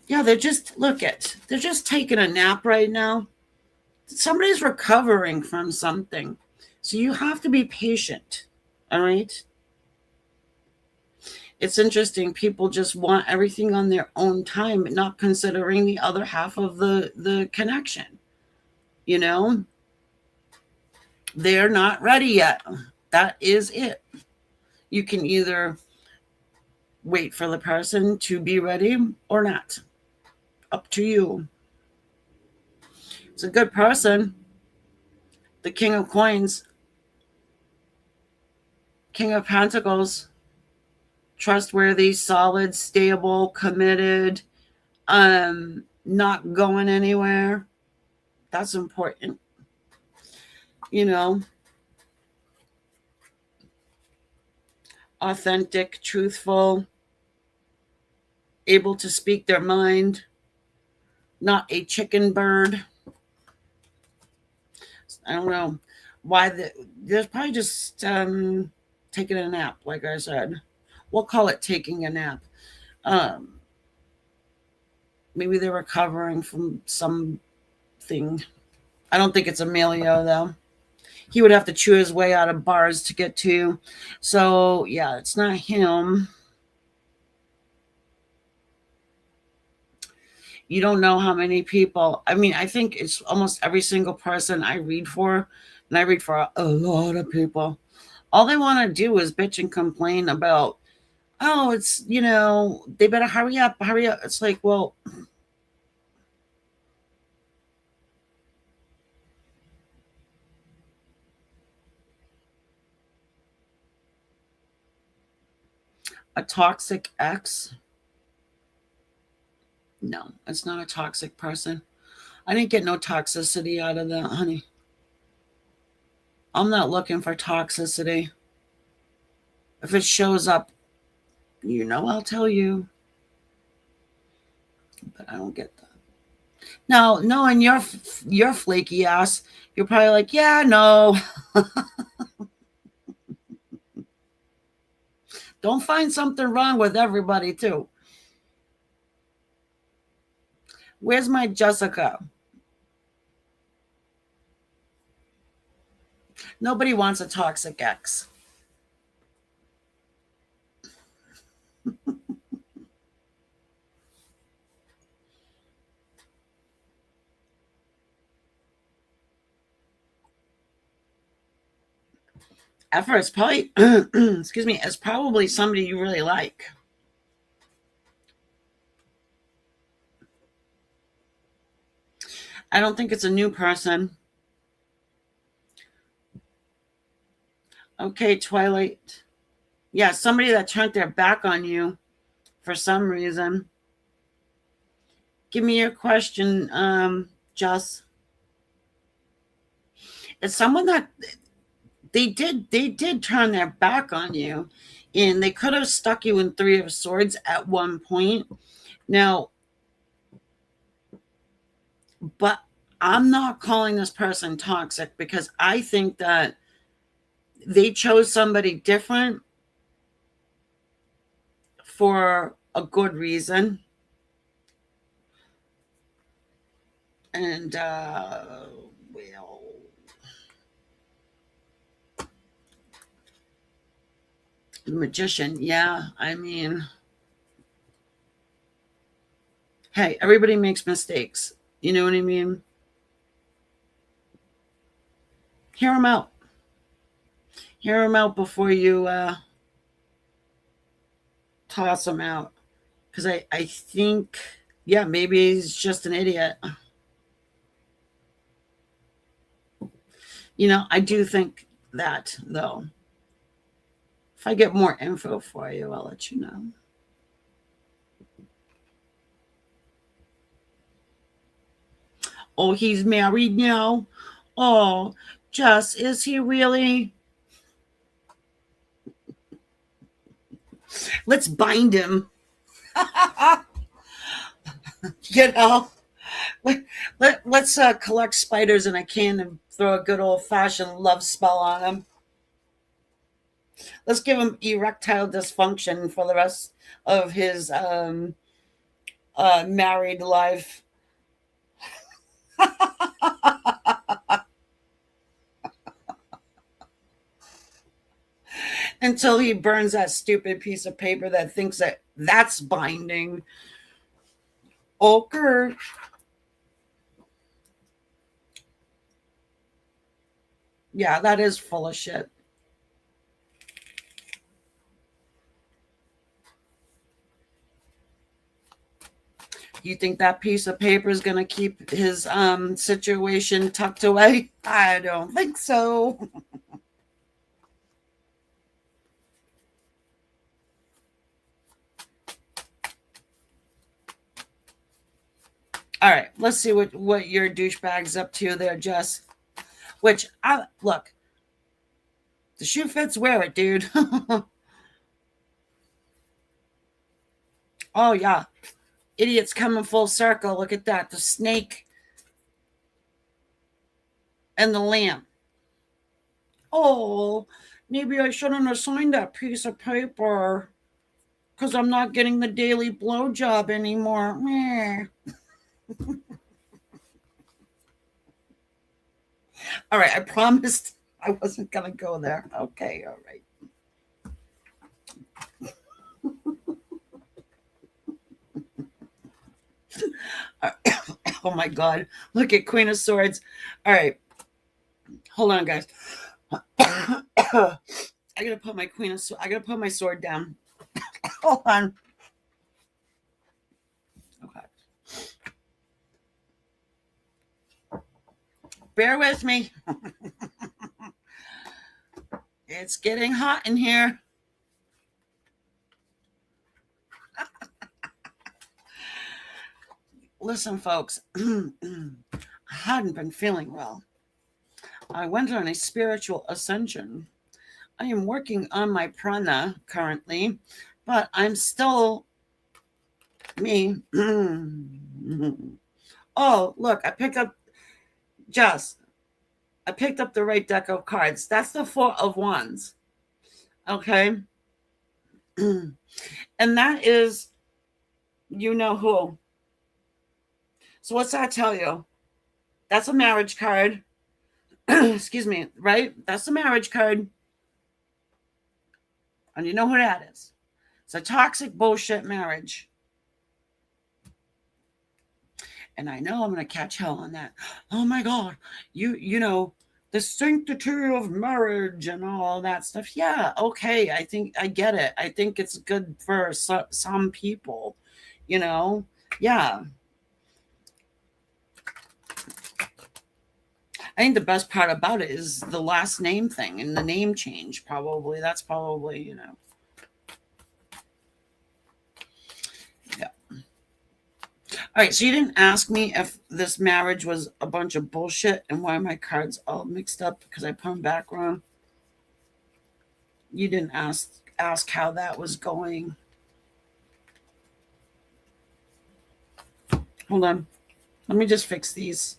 yeah, they're just they're just taking a nap right now. Somebody's recovering from something. So you have to be patient. All right. It's interesting. People just want everything on their own time, not considering the other half of the connection. You know, they're not ready yet. That is it. You can either wait for the person to be ready or not. Up to you. It's a good person. The King of Coins, King of Pentacles, trustworthy, solid, stable, committed, not going anywhere. That's important. You know, authentic, truthful, able to speak their mind, not a chicken bird. I don't know why there's probably just taking a nap, like I said. We'll call it taking a nap. Maybe they're recovering from something. I don't think it's Emilio, though. He would have to chew his way out of bars to get to. So, yeah, it's not him. You don't know how many people. I mean, I think it's almost every single person I read for, and I read for a lot of people. All they want to do is bitch and complain about, oh, it's, you know, they better hurry up, hurry up. It's like, well, a toxic ex. No, it's not a toxic person. I didn't get no toxicity out of that, honey. I'm not looking for toxicity. If it shows up, you know I'll tell you. But I don't get that. Now, knowing your flaky ass, you're probably like, yeah, no. Don't find something wrong with everybody, too. Where's my Jessica? Nobody wants a toxic ex. At first, probably, excuse me, it's probably somebody you really like. I don't think it's a new person. Okay, Twilight. Yeah, somebody that turned their back on you for some reason. Give me your question, Jess. It's someone that they did turn their back on you, and they could have stuck you in Three of Swords at one point. Now, but I'm not calling this person toxic because I think that they chose somebody different for a good reason. And well, the Magician, yeah, I mean, hey, everybody makes mistakes. You know what I mean? Hear them out. Hear them out before you toss them out. Because I think, yeah, maybe he's just an idiot. You know, I do think that, though. If I get more info for you, I'll let you know. Oh, he's married now? Oh, Jess, is he really? Let's bind him. You know? Let's collect spiders in a can and throw a good old fashioned love spell on him. Let's give him erectile dysfunction for the rest of his married life. Until he burns that stupid piece of paper that thinks that that's binding. Okay. Yeah, that is full of shit. You think that piece of paper is going to keep his situation tucked away? I don't think so. All right, let's see what your douchebag's up to there, Jess. Which, look, the shoe fits, wear it, dude. Oh, yeah. Idiots coming full circle. Look at that. The snake and the lamb. Oh, maybe I shouldn't have signed that piece of paper because I'm not getting the daily blowjob anymore. Meh. All right, I promised I wasn't going to go there. Okay, all right. Oh my God. Look at Queen of Swords. All right. Hold on, guys. I gotta put my I gotta put my sword down. Hold on. Okay. Bear with me. It's getting hot in here. Listen, folks, I hadn't been feeling well. I went on a spiritual ascension. I am working on my prana currently, but I'm still me. Oh, look, I picked up Jess. I picked up the right deck of cards. That's the Four of Wands. Okay. And that is, you know who. So what's that tell you? That's a marriage card. Excuse me, right? That's a marriage card. And you know who that is. It's a toxic bullshit marriage. And I know I'm going to catch hell on that. Oh my God. You know, the sanctity of marriage and all that stuff. Yeah, okay. I think I get it. I think it's good for some people, you know? Yeah. I think the best part about it is the last name thing and the name change, probably. That's probably, yeah. All right, so you didn't ask me if this marriage was a bunch of bullshit and why my cards all mixed up because I put them back wrong. You didn't ask how that was going. Hold on. Let me just fix these.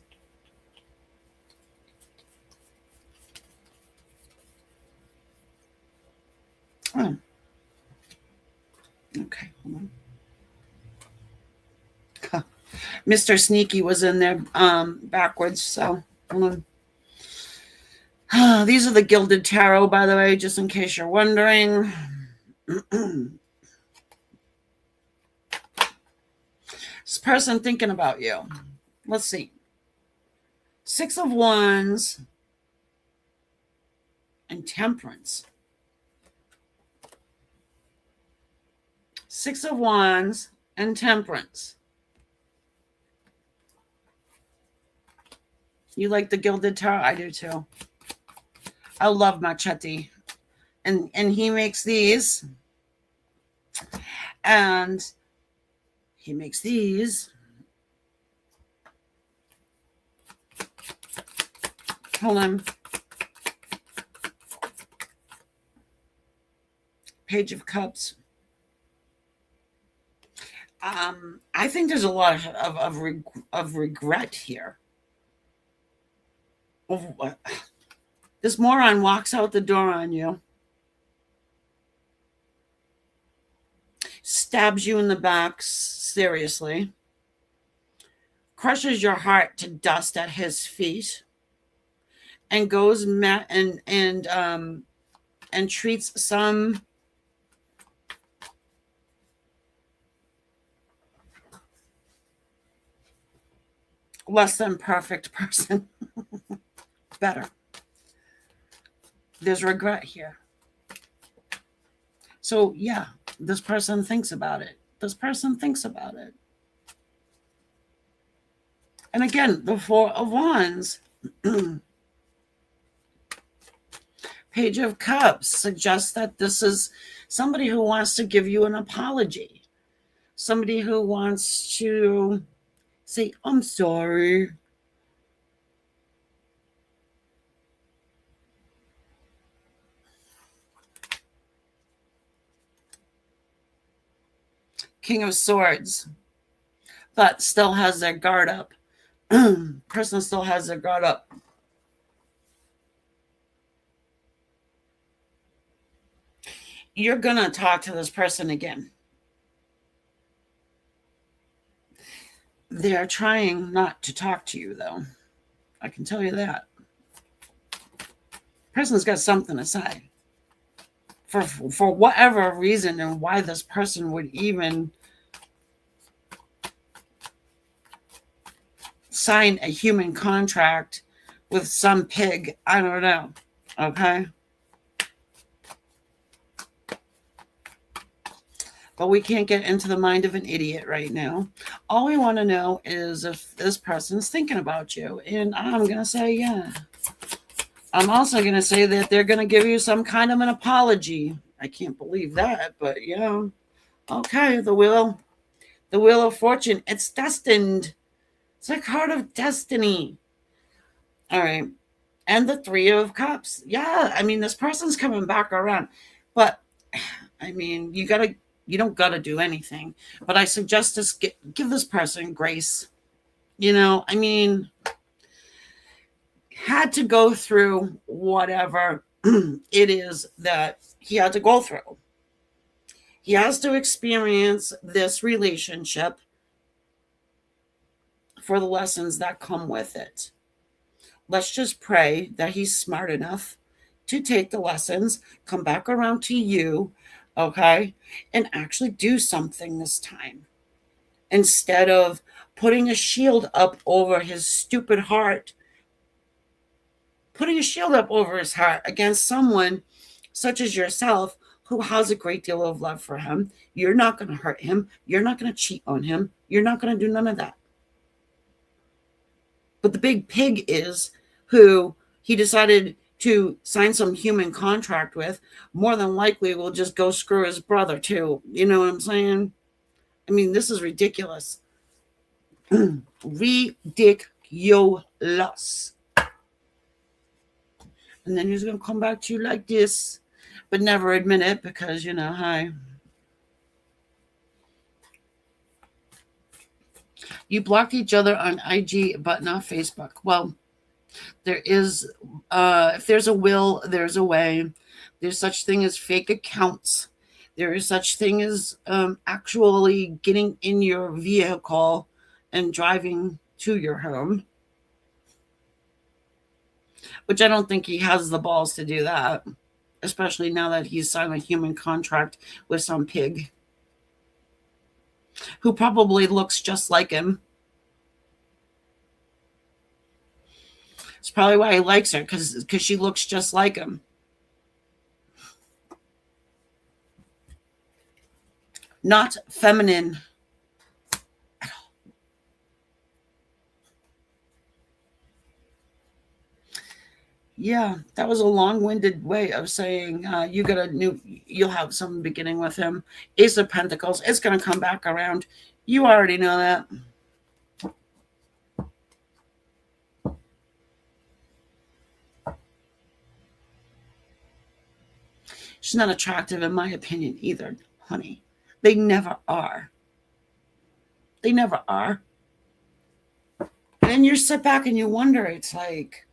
Oh. Okay, hold on. Mr. Sneaky was in there backwards, so hold on. These are the Gilded Tarot, by the way, just in case you're wondering. This person thinking about you. Let's see. 6 of Wands and Temperance. 6 of Wands and Temperance. You like the Gilded Tarot? I do too. I love Marchetti. And he makes these. And he makes these. Hold on. Page of Cups. I think there's a lot of regret here. This moron walks out the door on you, stabs you in the back, seriously, crushes your heart to dust at his feet, and goes and treats some less than perfect person better. There's regret here. So yeah, this person thinks about it. This person thinks about it. And again, the 4 of Wands, Page of Cups suggests that this is somebody who wants to give you an apology. Somebody who wants to say, I'm sorry. King of Swords, but still has their guard up. Person still has their guard up. You're going to talk to this person again. They're trying not to talk to you, though. I can tell you that. Person's got something to say. For whatever reason and why this person would even sign a human contract with some pig, I don't know. Okay? But we can't get into the mind of an idiot right now. All we want to know is if this person's thinking about you. And I'm going to say, yeah. I'm also going to say that they're going to give you some kind of an apology. I can't believe that, but yeah. Okay, the Wheel of Fortune. It's destined. It's a card of destiny. All right. And the 3 of Cups. Yeah, I mean, this person's coming back around. But, I mean, you don't got to do anything. But I suggest just give this person grace. I mean, had to go through whatever it is that he had to go through. He has to experience this relationship for the lessons that come with it. Let's just pray that he's smart enough to take the lessons, come back around to you, okay, and actually do something this time. Instead of putting a shield up over his stupid heart putting a shield up over his heart against someone such as yourself who has a great deal of love for him. You're not going to hurt him. You're not going to cheat on him. You're not going to do none of that. But the big pig is who he decided to sign some human contract with, more than likely will just go screw his brother too. You know what I'm saying? I mean, this is ridiculous. Ridiculous. And then he's going to come back to you like this, but never admit it because, you know, hi. You blocked each other on IG, but not Facebook. Well, there is, if there's a will, there's a way. There's such thing as fake accounts. There is such thing as actually getting in your vehicle and driving to your home, which I don't think he has the balls to do that, especially now that he's signed a human contract with some pig who probably looks just like him. It's probably why he likes her, because she looks just like him. Not feminine at all. Yeah, that was a long-winded way of saying you'll have some beginning with him. Ace of Pentacles, it's going to come back around. You already know that. She's not attractive in my opinion either, honey. They never are. They never are. And then you sit back and you wonder, it's like,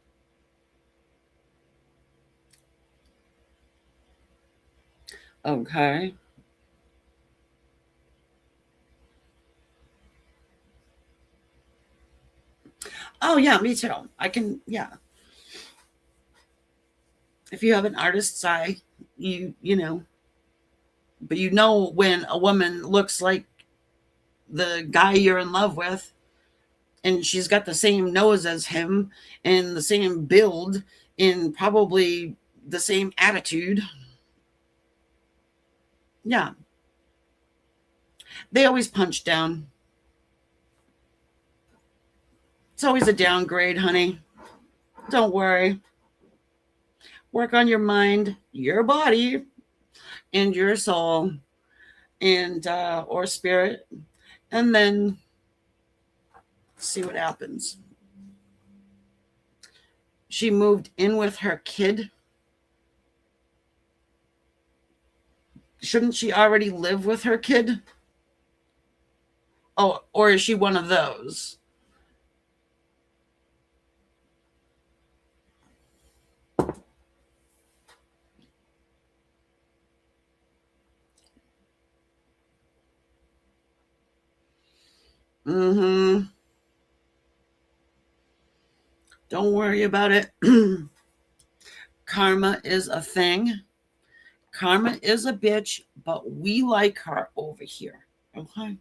okay. Oh, yeah, me too. I can, yeah. If you have an artist's eye, you know, but you know when a woman looks like the guy you're in love with and she's got the same nose as him and the same build and probably the same attitude. Yeah. They always punch down. It's always a downgrade, honey. Don't worry. Work on your mind, your body, and your soul, and or spirit, and then see what happens. She moved in with her kid. Shouldn't she already live with her kid? Oh, or is she one of those? Mm-hmm. Don't worry about it. Karma is a thing. Karma is a bitch, but we like her over here. Okay.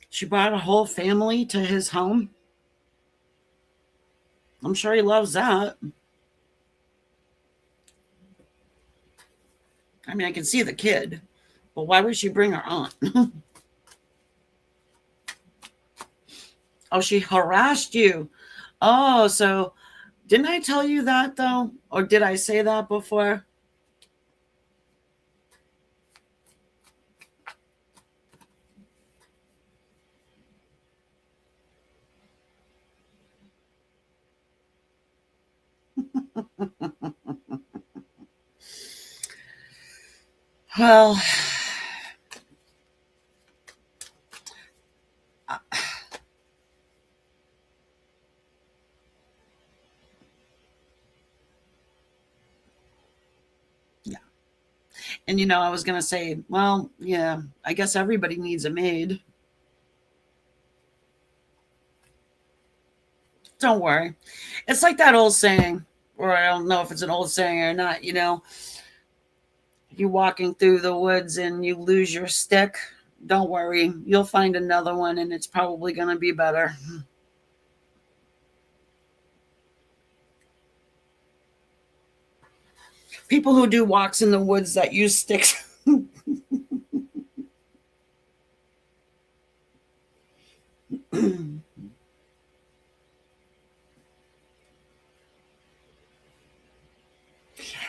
She brought a whole family to his home. I'm sure he loves that. I mean, I can see the kid, but why would she bring her aunt? Oh, she harassed you. Oh, so didn't I tell you that though? Or did I say that before? Well, yeah. And you know, I was going to say, well, yeah, I guess everybody needs a maid. Don't worry. It's like that old saying, or I don't know if it's an old saying or not, you know, you're walking through the woods and you lose your stick. Don't worry. You'll find another one and it's probably going to be better. People who do walks in the woods that use sticks.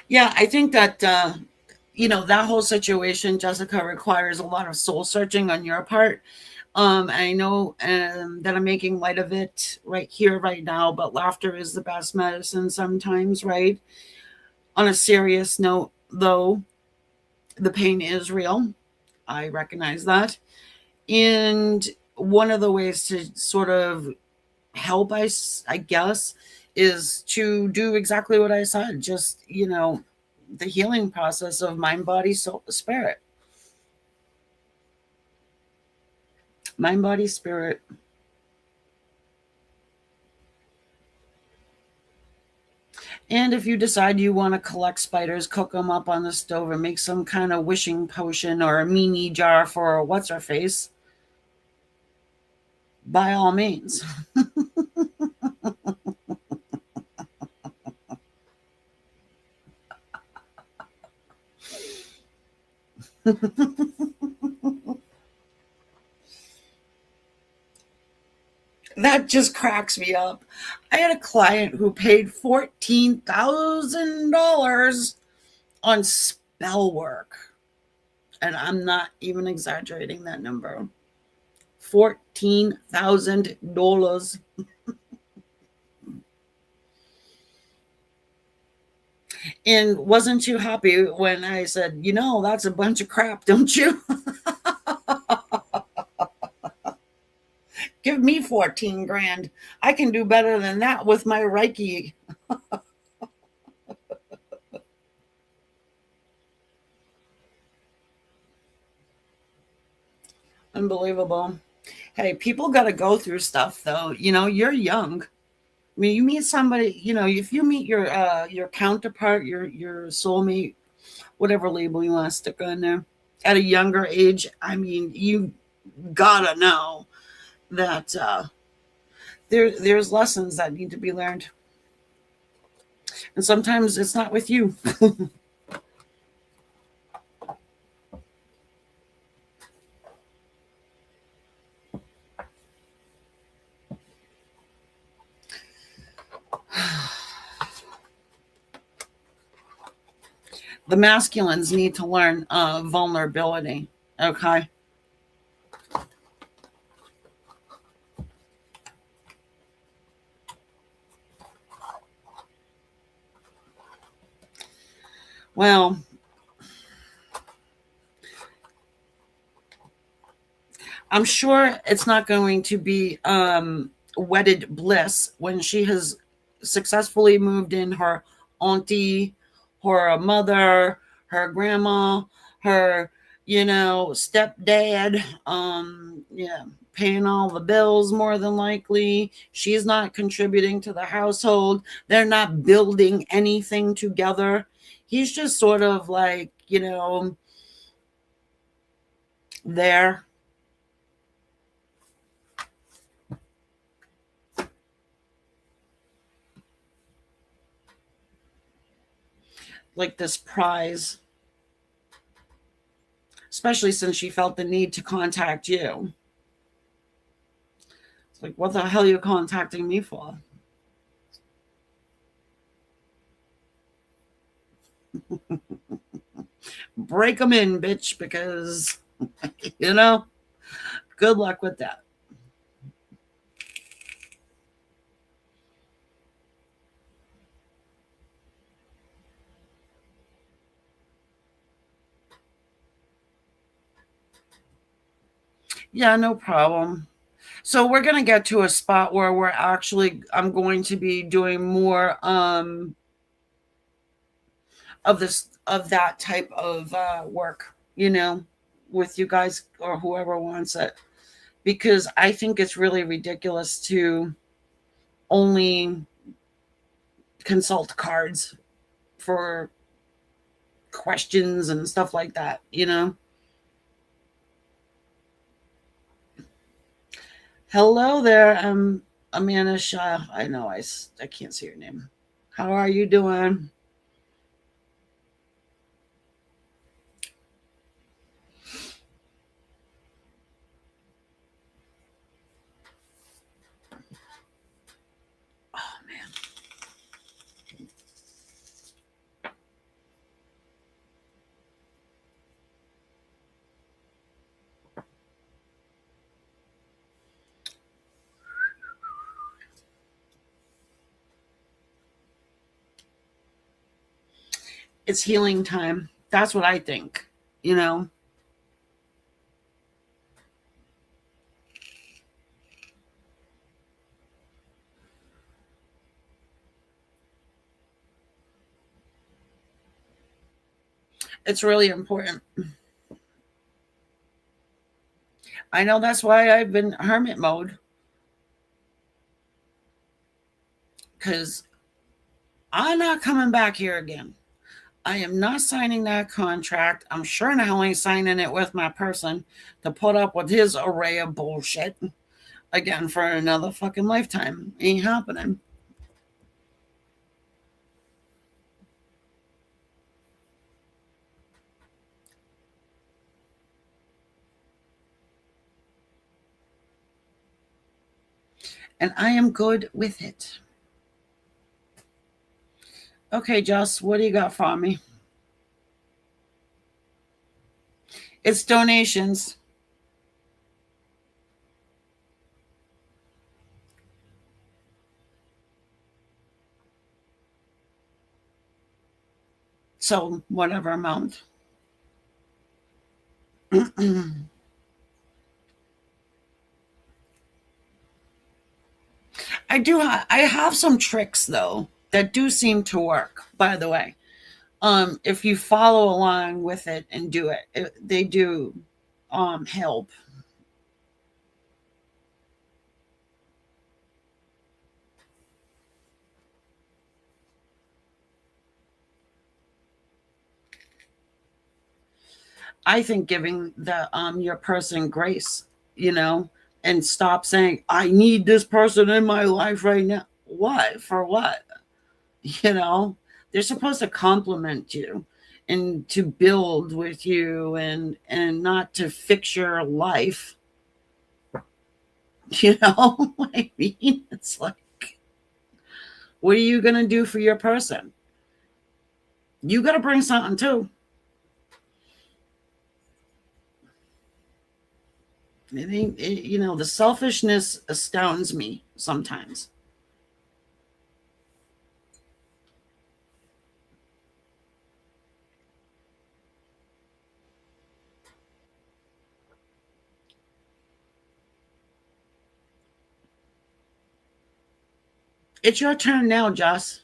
Yeah, I think that that whole situation, Jessica, requires a lot of soul searching on your part. I know that I'm making light of it right here, right now, but laughter is the best medicine sometimes, right? On a serious note, though, the pain is real. I recognize that. And one of the ways to sort of help, I guess, is to do exactly what I said. Just, the healing process of mind, body, soul, spirit. Mind, body, spirit. And if you decide you want to collect spiders, cook them up on the stove, or make some kind of wishing potion or a mini jar for what's her face, by all means. That just cracks me up. I had a client who paid $14,000 on spell work. And I'm not even exaggerating that number. $14,000. And wasn't too happy when I said, that's a bunch of crap, don't you? Give me 14 grand. I can do better than that with my Reiki. Unbelievable. Hey, people got to go through stuff though. You're young. I mean, you meet somebody, if you meet your counterpart, your soulmate, whatever label you want to stick on there, at a younger age, I mean, you gotta know that there's lessons that need to be learned, and sometimes it's not with you. The masculines need to learn vulnerability. Okay. Well, I'm sure it's not going to be wedded bliss when she has successfully moved in her auntie, her mother, her grandma, her, stepdad, yeah, paying all the bills more than likely. She's not contributing to the household. They're not building anything together. He's just sort of like, there. Like this prize, especially since she felt the need to contact you. It's like, what the hell are you contacting me for? Break them in, bitch, because, you know, good luck with that. Yeah, no problem. So we're going to get to a spot where I'm going to be doing more of that type of work, with you guys or whoever wants it, because I think it's really ridiculous to only consult cards for questions and stuff like that. Hello there, Amanda Shah. I know I can't see your name. How are you doing? Oh man, it's healing time. That's what I think. You know, it's really important. I know that's why I've been hermit mode because I'm not coming back here again. I am not signing that contract. I'm sure now I ain't signing it with my person to put up with his array of bullshit again for another fucking lifetime. Ain't happening. And I am good with it. Okay, Joss, what do you got for me? It's donations. So, whatever amount. I have some tricks though that do seem to work, by the way. If you follow along with it and do it, they do help. I think giving the your person grace, you know, and stop saying, I need this person in my life right now. What? For what? You know, they're supposed to compliment you and to build with you and not to fix your life. You know, I mean, it's like, what are you gonna do for your person? You got to bring something too. You know, the selfishness astounds me sometimes. It's your turn now, Joss.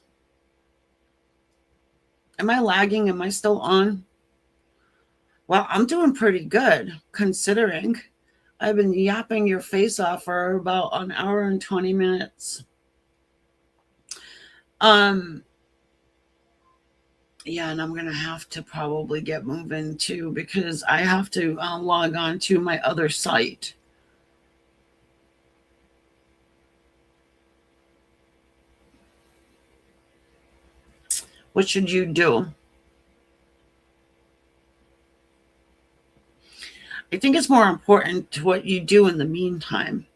Am I lagging? Am I still on? Well, I'm doing pretty good considering I've been yapping your face off for about an hour and 20 minutes. Um, yeah, and I'm gonna have to probably get moving too because I have to log on to my other site. What should you do? I think it's more important to what you do in the meantime.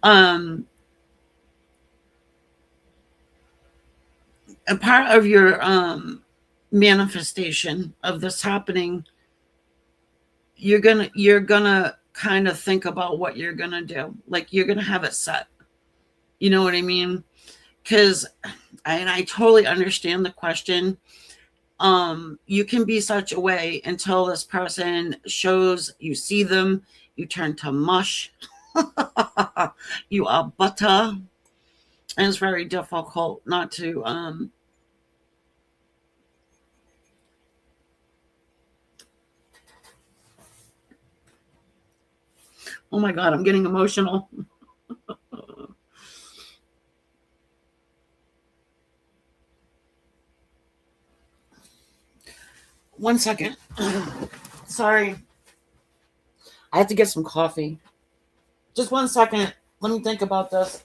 Um, a part of your manifestation of this happening, you're gonna kind of think about what you're gonna do. Like you're gonna have it set. You know what I mean? Because and I totally understand the question. You can be such a way until this person shows you see them, you turn to mush, you are butter, and it's very difficult not to oh my god, I'm getting emotional. One second. Sorry. I have to get some coffee. Just 1 second. Let me think about this.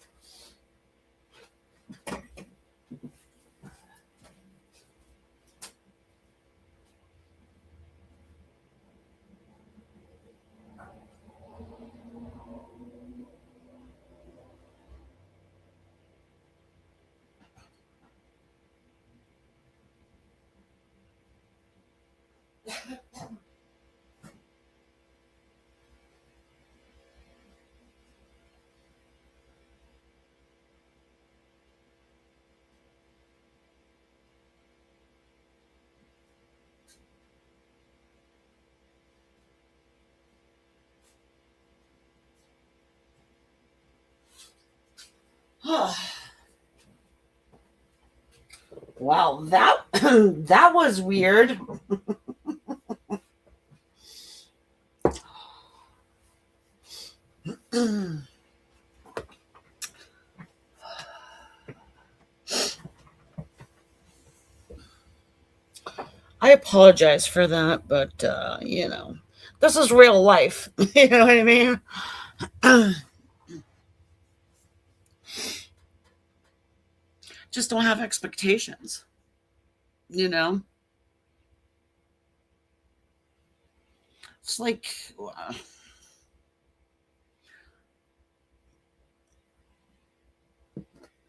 Wow, that that was weird. I apologize for that, but this is real life. You know what I mean? Just don't have expectations. You know, it's like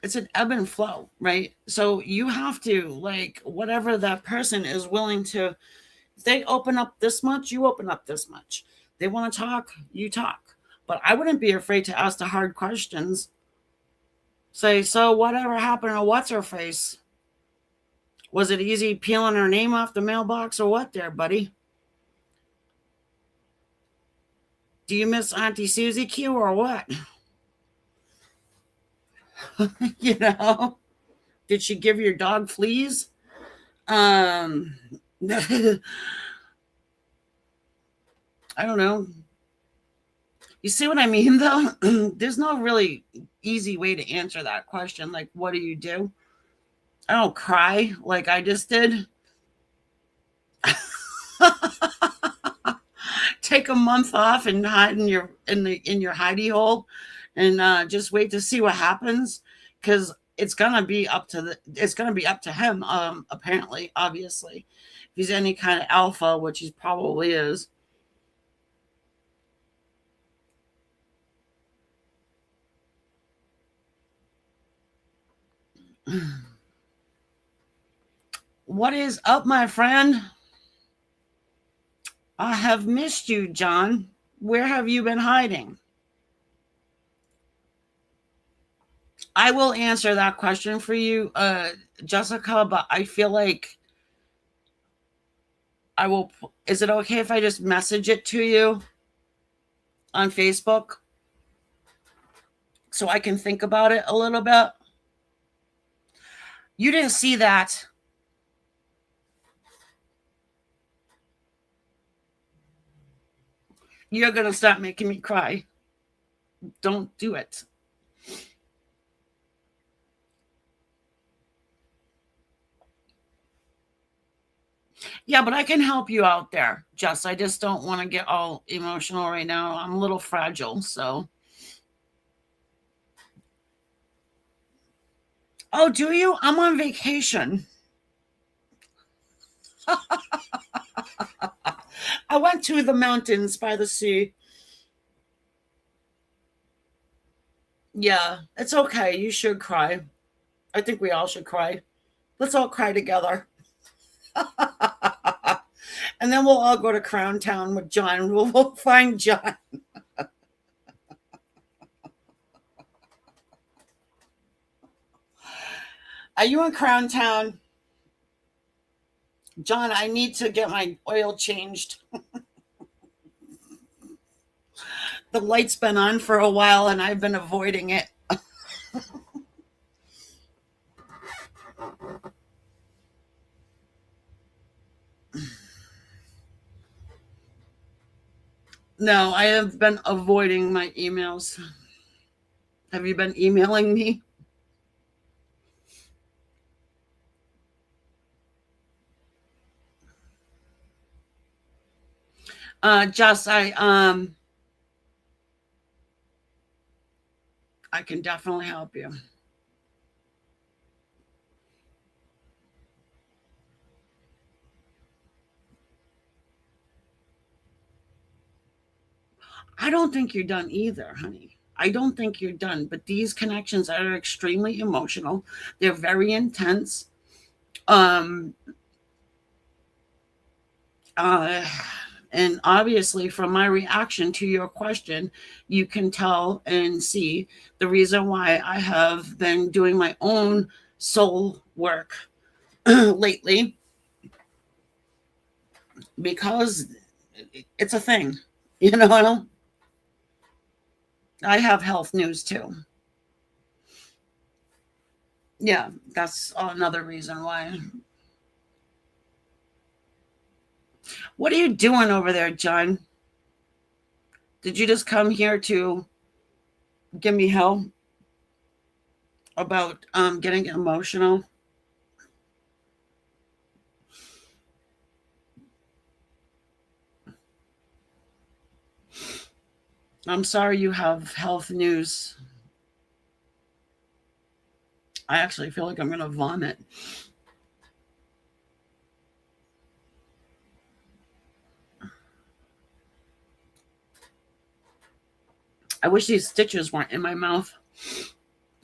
it's an ebb and flow, right? So you have to, like, whatever that person is willing to. If they open up this much, you open up this much. They want to talk, you talk. But I wouldn't be afraid to ask the hard questions. Say, so whatever happened to what's her face? Was it easy peeling her name off the mailbox or what there, buddy? Do you miss Auntie Susie Q or what? you know? Did she give your dog fleas? Um I don't know. You see what I mean though? There's no really easy way to answer that question. Like, what do you do? I don't cry like I just did. Take a month off and hide in your hidey hole, and just wait to see what happens, because it's gonna be up to him. Apparently, obviously, if he's any kind of alpha, which he probably is. What is up, my friend? I have missed you, John. Where have you been hiding? I will answer that question for you, Jessica, but I feel like I will. Is it okay if I just message it to you on Facebook so I can think about it a little bit? You didn't see that. You're going to stop making me cry. Don't do it. Yeah, but I can help you out there, Jess. I just don't want to get all emotional right now. I'm a little fragile, so. Oh, do you? I'm on vacation. I went to the mountains by the sea. Yeah, it's okay. You should cry. I think we all should cry. Let's all cry together. And then we'll all go to Crown Town with John. We'll find John. Are you in Crown Town? John, I need to get my oil changed. The light's been on for a while and I've been avoiding it. No, I have been avoiding my emails. Have you been emailing me? Jess, I can definitely help you. I don't think you're done either, honey. I don't think you're done, but these connections are extremely emotional. They're very intense. Um, uh, and obviously, from my reaction to your question, you can tell and see the reason why I have been doing my own soul work lately, because it's a thing. You know, I have health news too. Yeah, that's another reason why. What are you doing over there, John? Did you just come here to give me hell about getting emotional? I'm sorry you have health news. I actually feel like I'm going to vomit. I wish these stitches weren't in my mouth.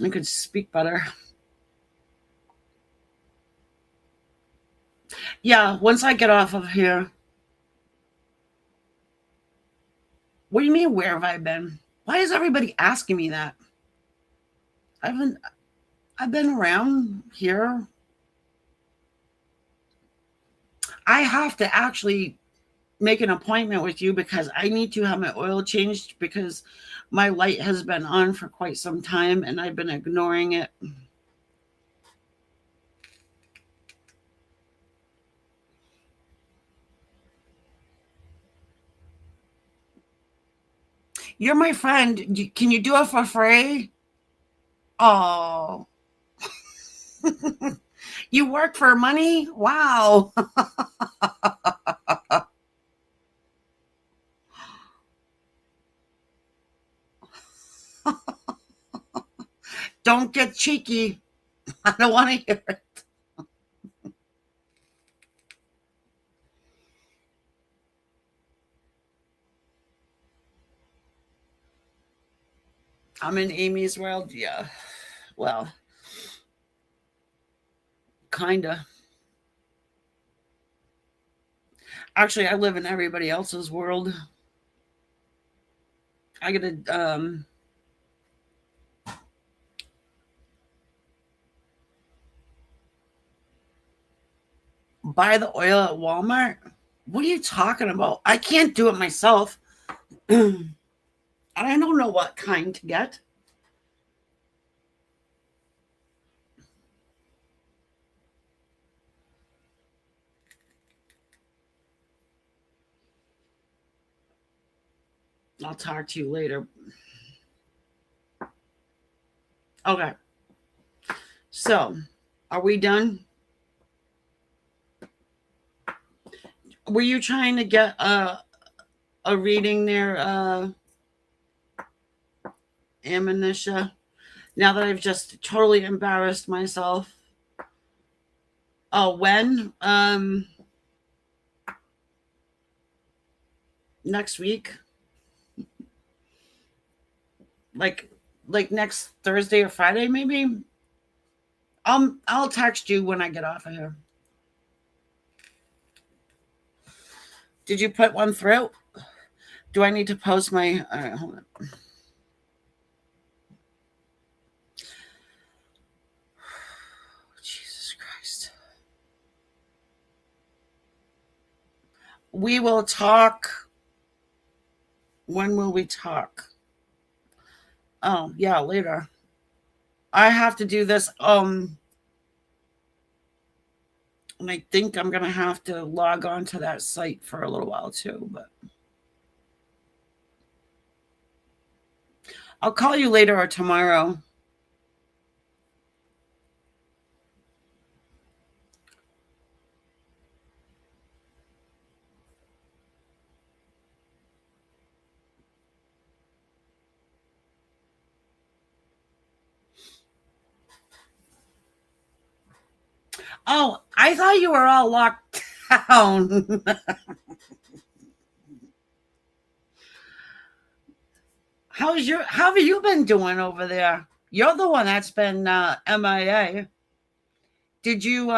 I could speak better. Yeah, once I get off of here. What do you mean, where have I been? Why is everybody asking me that? I've been I've been around here. I have to actually make an appointment with you because I need to have my oil changed because my light has been on for quite some time and I've been ignoring it. You're my friend. Can you do it for free? Oh, you work for money? Wow. Don't get cheeky. I don't want to hear it. I'm in Amy's world. Yeah. Well, kinda. Actually, I live in everybody else's world. I gotta buy the oil at Walmart. What are you talking about? I can't do it myself. And I don't know what kind to get. I'll talk to you later. Okay. So, are we done? Were you trying to get a reading there, Amanisha? Now that I've just totally embarrassed myself. Oh, when? Next week? Like like next Thursday or Friday, maybe? I'll text you when I get off of here. Did you put one through? Do I need to post my? All right, hold on. Jesus Christ. We will talk. When will we talk? Oh, yeah, later. I have to do this. And I think I'm gonna have to log on to that site for a little while too. But I'll call you later or tomorrow. Oh, I thought you were all locked down. How have you been doing over there? You're the one that's been MIA. Did you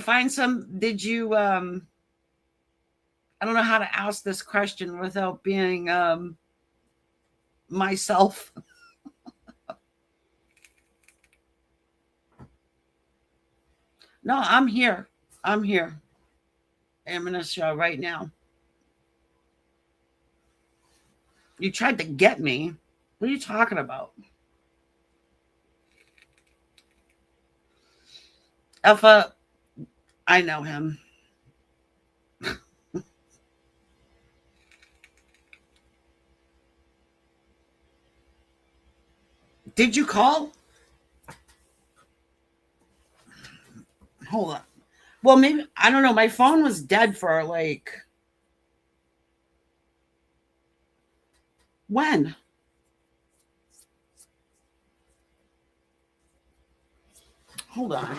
find some did you I don't know how to ask this question without being myself. No, I'm here. I'm here. I'm in a show right now. You tried to get me. What are you talking about? Alpha, I know him. Did you call? Hold on. Well, maybe I don't know. My phone was dead for like when? Hold on.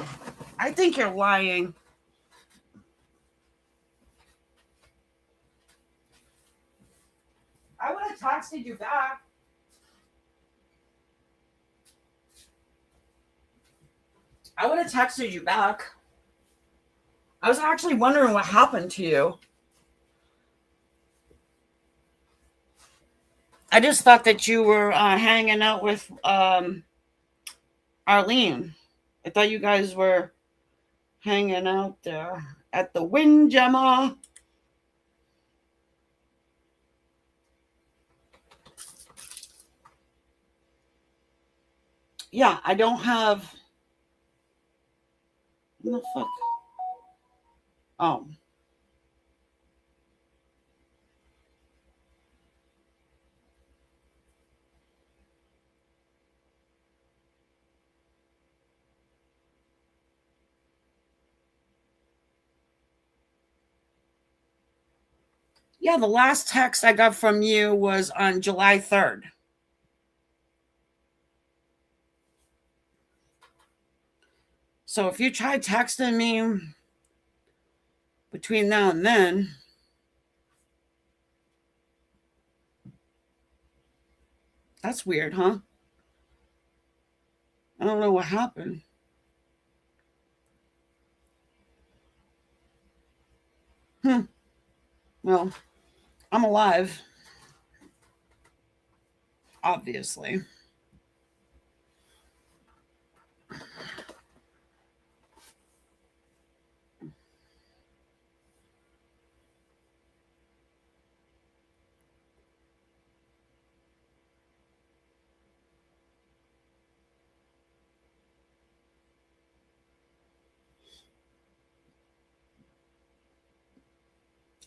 I think you're lying. I would have texted you back. I would have texted you back. I was actually wondering what happened to you. I just thought that you were hanging out with Arlene. I thought you guys were hanging out there at the Windjammer. Yeah, I don't have. What the fuck? Oh. Yeah, the last text I got from you was on July 3rd. So if you try texting me between now and then, that's weird, huh? I don't know what happened. Hmm. Well, I'm alive, obviously.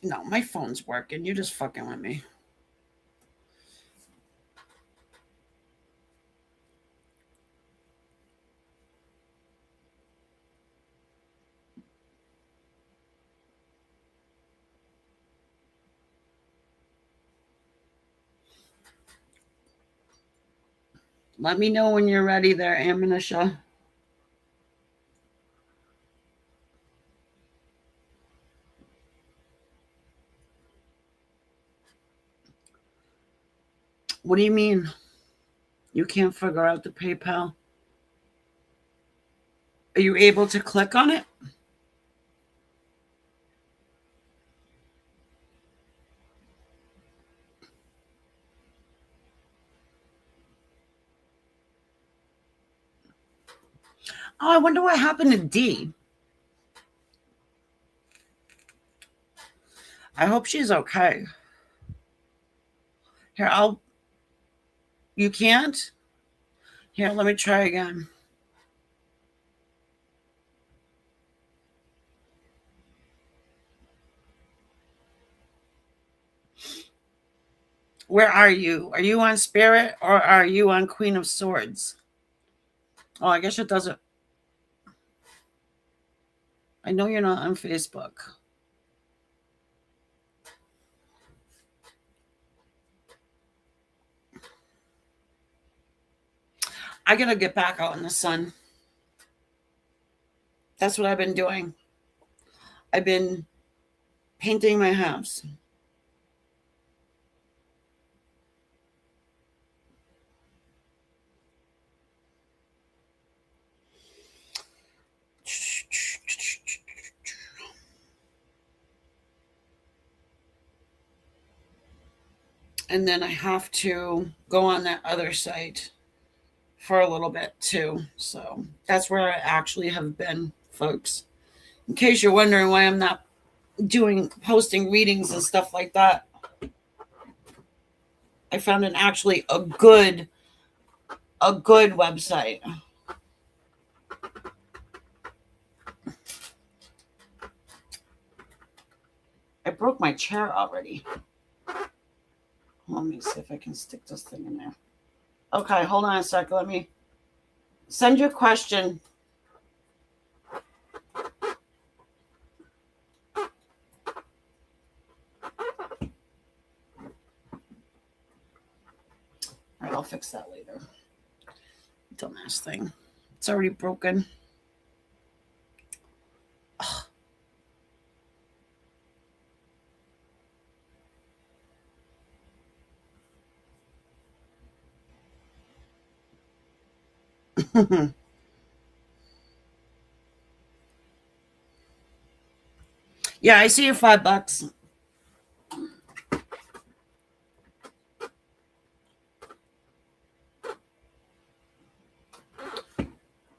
No, my phone's working. You're just fucking with me. Let me know when you're ready there, Amanisha. What do you mean? You can't figure out the PayPal? Are you able to click on it? Oh, I wonder what happened to D. I hope she's okay. Here, I'll. You can't? Here, let me try again. Where are you? Are you on Spirit or are you on Queen of Swords? Oh, I guess it doesn't. I know you're not on Facebook. I gotta get back out in the sun. That's what I've been doing. I've been painting my house. And then I have to go on that other site for a little bit too. So that's where I actually have been, folks. In case you're wondering why I'm not posting readings and stuff like that, I found actually a good website. I broke my chair already. Let me see if I can stick this thing in there. Okay, hold on a sec. Let me send your question. All right, I'll fix that later. Dumbass thing. It's already broken. Yeah, I see your $5.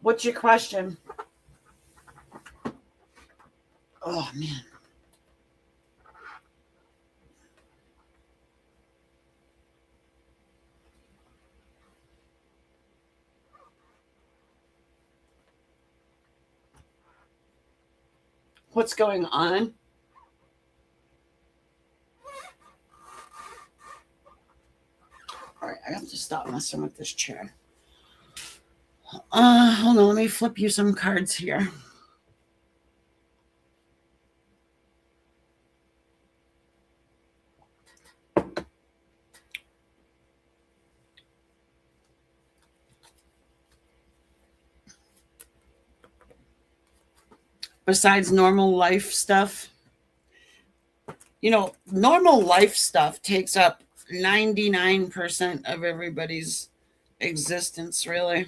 What's your question? Oh, man. What's going on? All right, I have to stop messing with this chair. Hold on, let me flip you some cards here. Besides normal life stuff, normal life stuff takes up 99% of everybody's existence, really.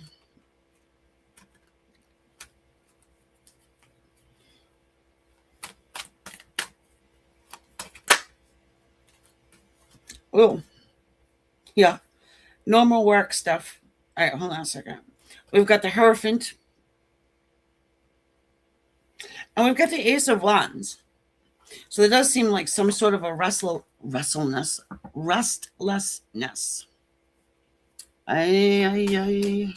Oh, yeah. Normal work stuff. All right, hold on a second. We've got the Hierophant. And we've got the Ace of Wands. So it does seem like some sort of a restlessness. I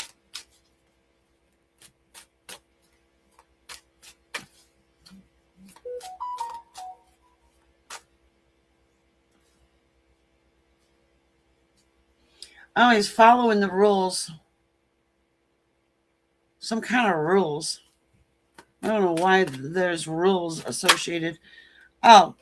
Oh, he's following the rules. Some kind of rules. I don't know why there's rules associated. Oh.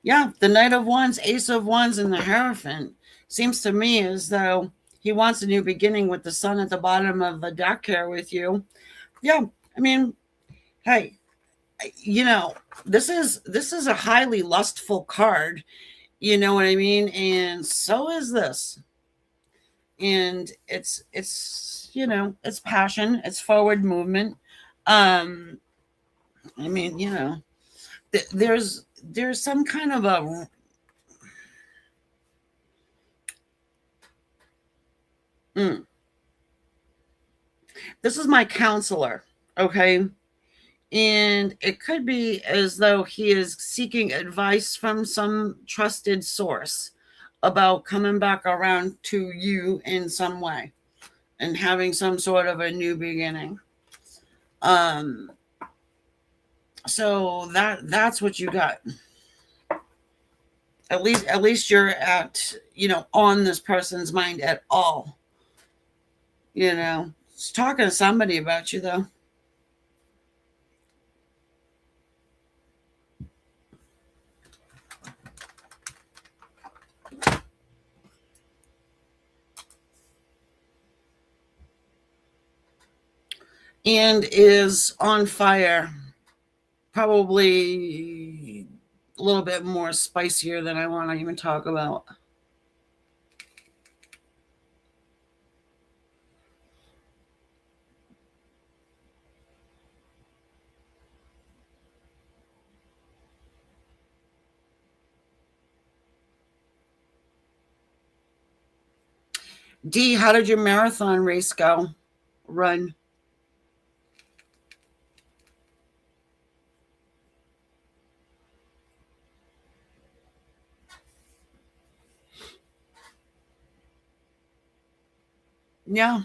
Yeah, the Knight of Wands, Ace of Wands, and the Hierophant. Seems to me as though he wants a new beginning with the sun at the bottom of the deck here with you. Yeah, I mean, hey, this is a highly lustful card. You know what I mean? And so is this. And it's it's passion, it's forward movement. I mean, there's some kind of a this is my counselor, okay? And it could be as though he is seeking advice from some trusted source about coming back around to you in some way and having some sort of a new beginning. So that's what you got. At least you're on this person's mind at all. It's talking to somebody about you though. and is on fire. Probably a little bit more spicier than I want to even talk about. Dee, how did your marathon race go? Run. Yeah.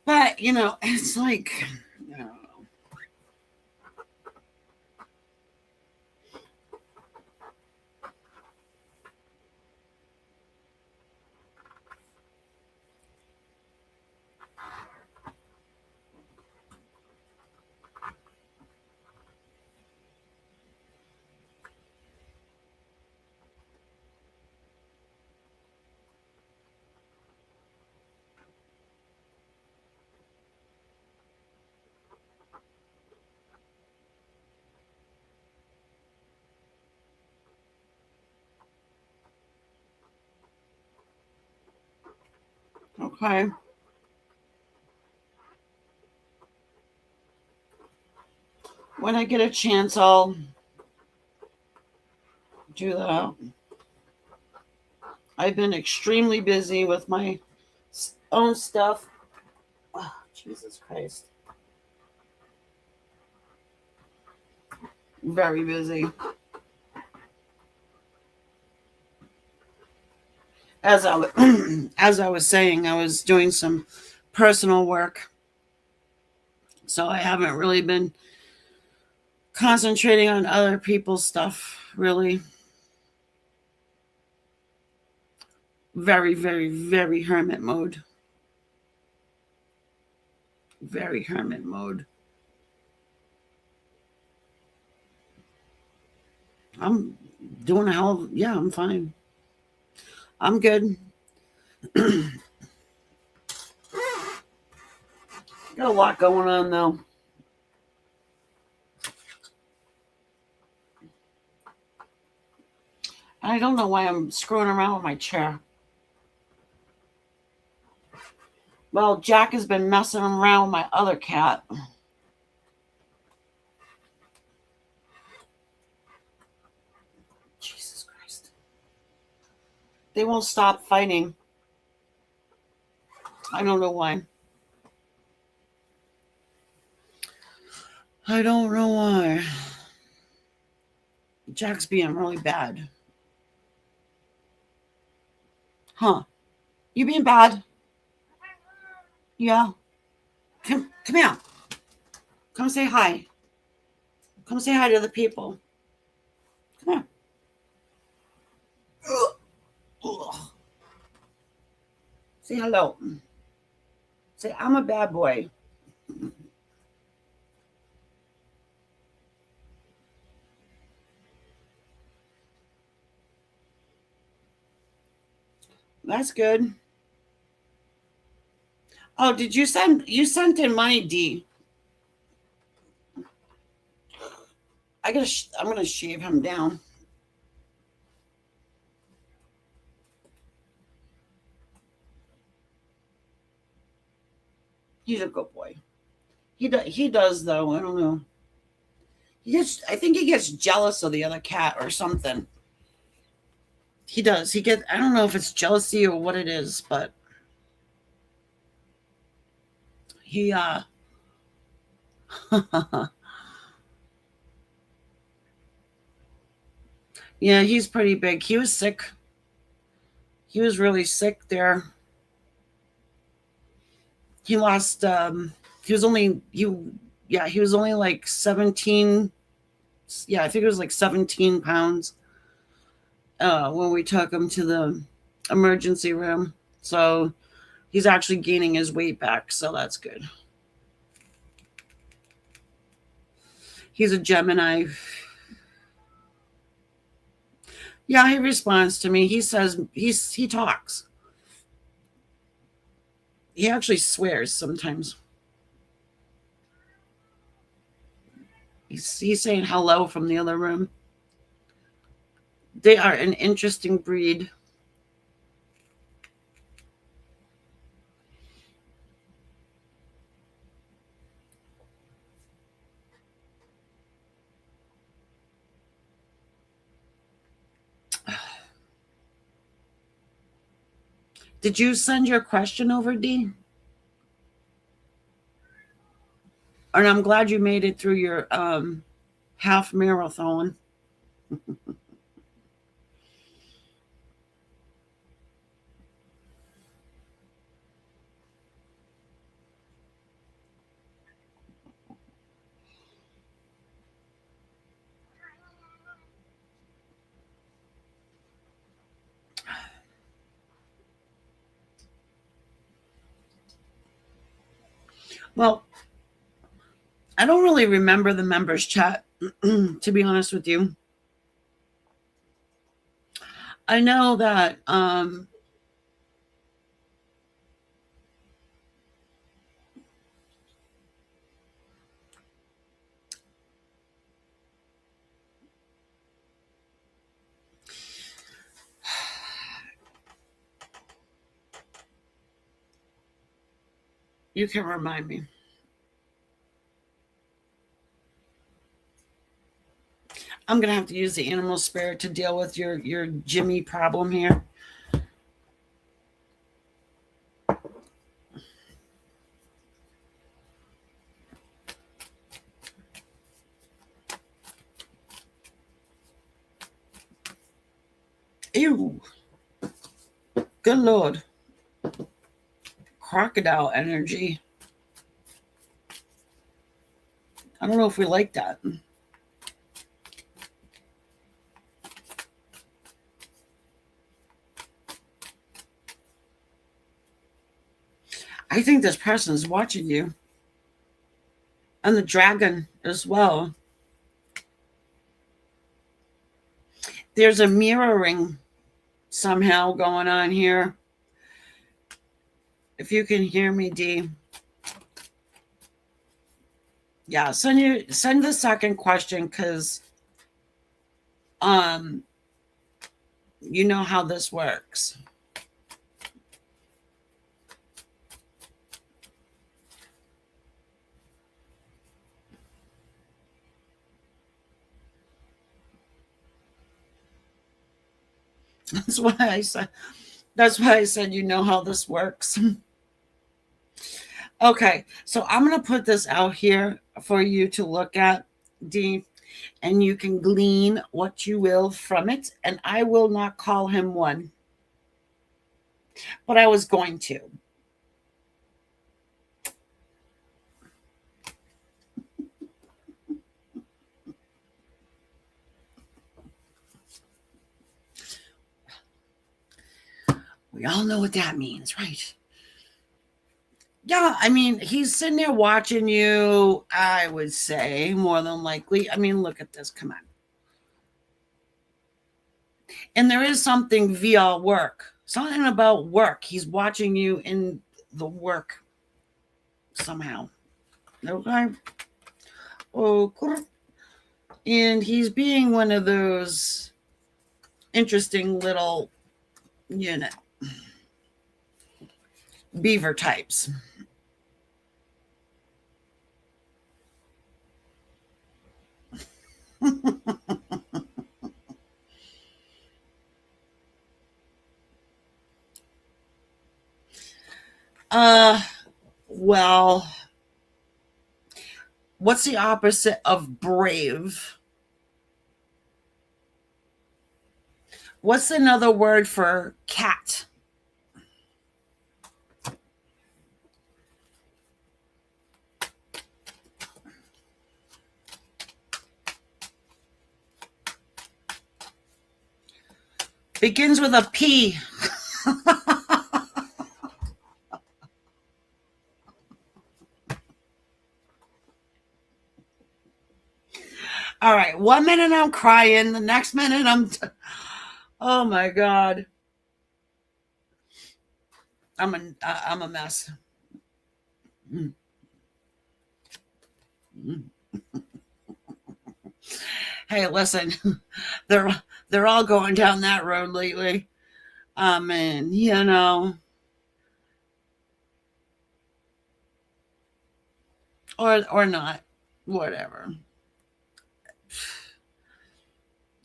But, it's like, you know, okay. When I get a chance, I'll do that. I've been extremely busy with my own stuff. Oh, Jesus Christ. Very busy. As I was saying, I was doing some personal work, so I haven't really been concentrating on other people's stuff. Really, very, very, very hermit mode. Very hermit mode. I'm doing a hell of, yeah, I'm fine. I'm good. Got a lot going on though. I don't know why I'm screwing around with my chair. Well, Jack has been messing around with my other cat. Jesus Christ. They won't stop fighting. I don't know why. I don't know why. Jack's being really bad. Huh. You being bad? Yeah. Come here. Come say hi. Come say hi to the people. Come here. Ugh. Say hello. Say, I'm a bad boy. That's good. Oh, did you sent in money, D? I'm gonna shave him down. He's a good boy. He does though. I don't know. I think he gets jealous of the other cat or something. He does. I don't know if it's jealousy or what it is, but he yeah, he's pretty big. He was sick. He was really sick there. He lost he was only he was only like 17. Yeah, I think it was like 17 pounds when we took him to the emergency room. So he's actually gaining his weight back, so that's good. He's a Gemini. Yeah, he responds to me. He says he talks. He actually swears sometimes. He's saying hello from the other room. They are an interesting breed. Did you send your question over, Dee? And I'm glad you made it through your half marathon. Well, I don't really remember the members chat, to be honest with you. I know that you can remind me. I'm gonna have to use the animal spirit to deal with your Jimmy problem here. Ew. Good Lord. Crocodile energy. I don't know if we like that. I think this person is watching you. And the dragon as well. There's a mirroring somehow going on here. If you can hear me, Dee. Yeah, send the second question because you know how this works. That's why I said you know how this works. Okay, so I'm gonna put this out here for you to look at, Dee, and you can glean what you will from it. And I will not call him one, but I was going to. We all know what that means, right? Yeah, I mean, he's sitting there watching you, I would say, more than likely. I mean, look at this. Come on. And there is something via work, something about work. He's watching you in the work somehow. Okay. Okay. And he's being one of those interesting little, you know, beaver types. uh, well, what's the opposite of brave? What's another word for cat? Begins with a P. All right. 1 minute I'm crying. The next minute Oh my God. I'm a mess. Mm, mm. Hey, listen, they're all going down that road lately. And or not, whatever.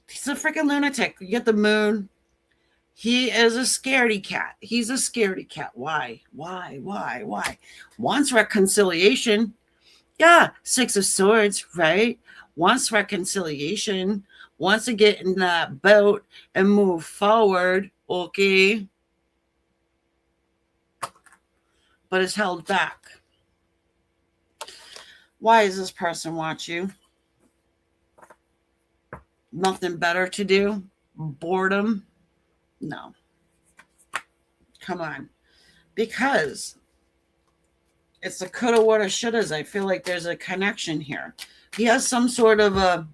He's a freaking lunatic. You get the moon. He is a scaredy cat. He's a scaredy cat. Why? Why? Wants reconciliation. Yeah, Six of Swords, right? Wants reconciliation. Wants to get in that boat and move forward. Okay. But is held back. Why does this person want you? Nothing better to do? Boredom? No. Come on. Because it's the coulda, woulda, shouldas. I feel like there's a connection here. He has some sort of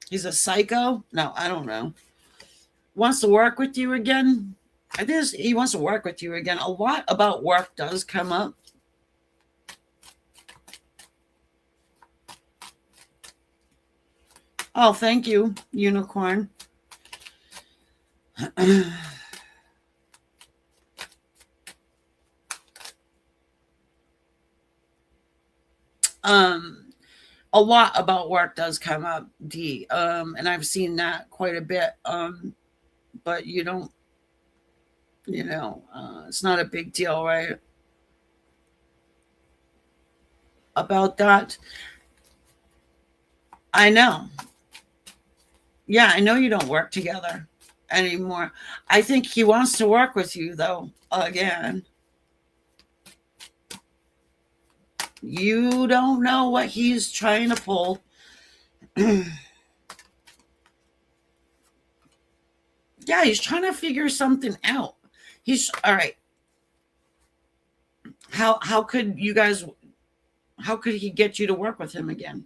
he's a psycho? No, I don't know. Wants to work with you again? I think he wants to work with you again. A lot about work does come up. Oh, thank you, unicorn. A lot about work does come up, D. And I've seen that quite a bit. But you don't, it's not a big deal, right? About that. I know. Yeah, I know you don't work together anymore. I think he wants to work with you, though, again. You don't know what he's trying to pull. Yeah, he's trying to figure something out. He's all right. How could you guys? How could he get you to work with him again?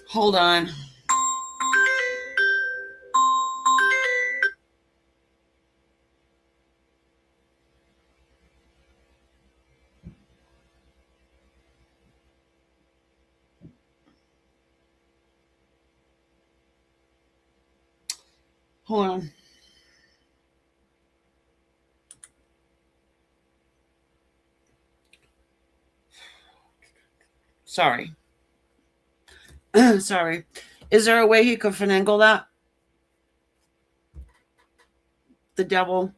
Hold on. Hold on. Sorry. Sorry. Is there a way he could finagle that? The devil.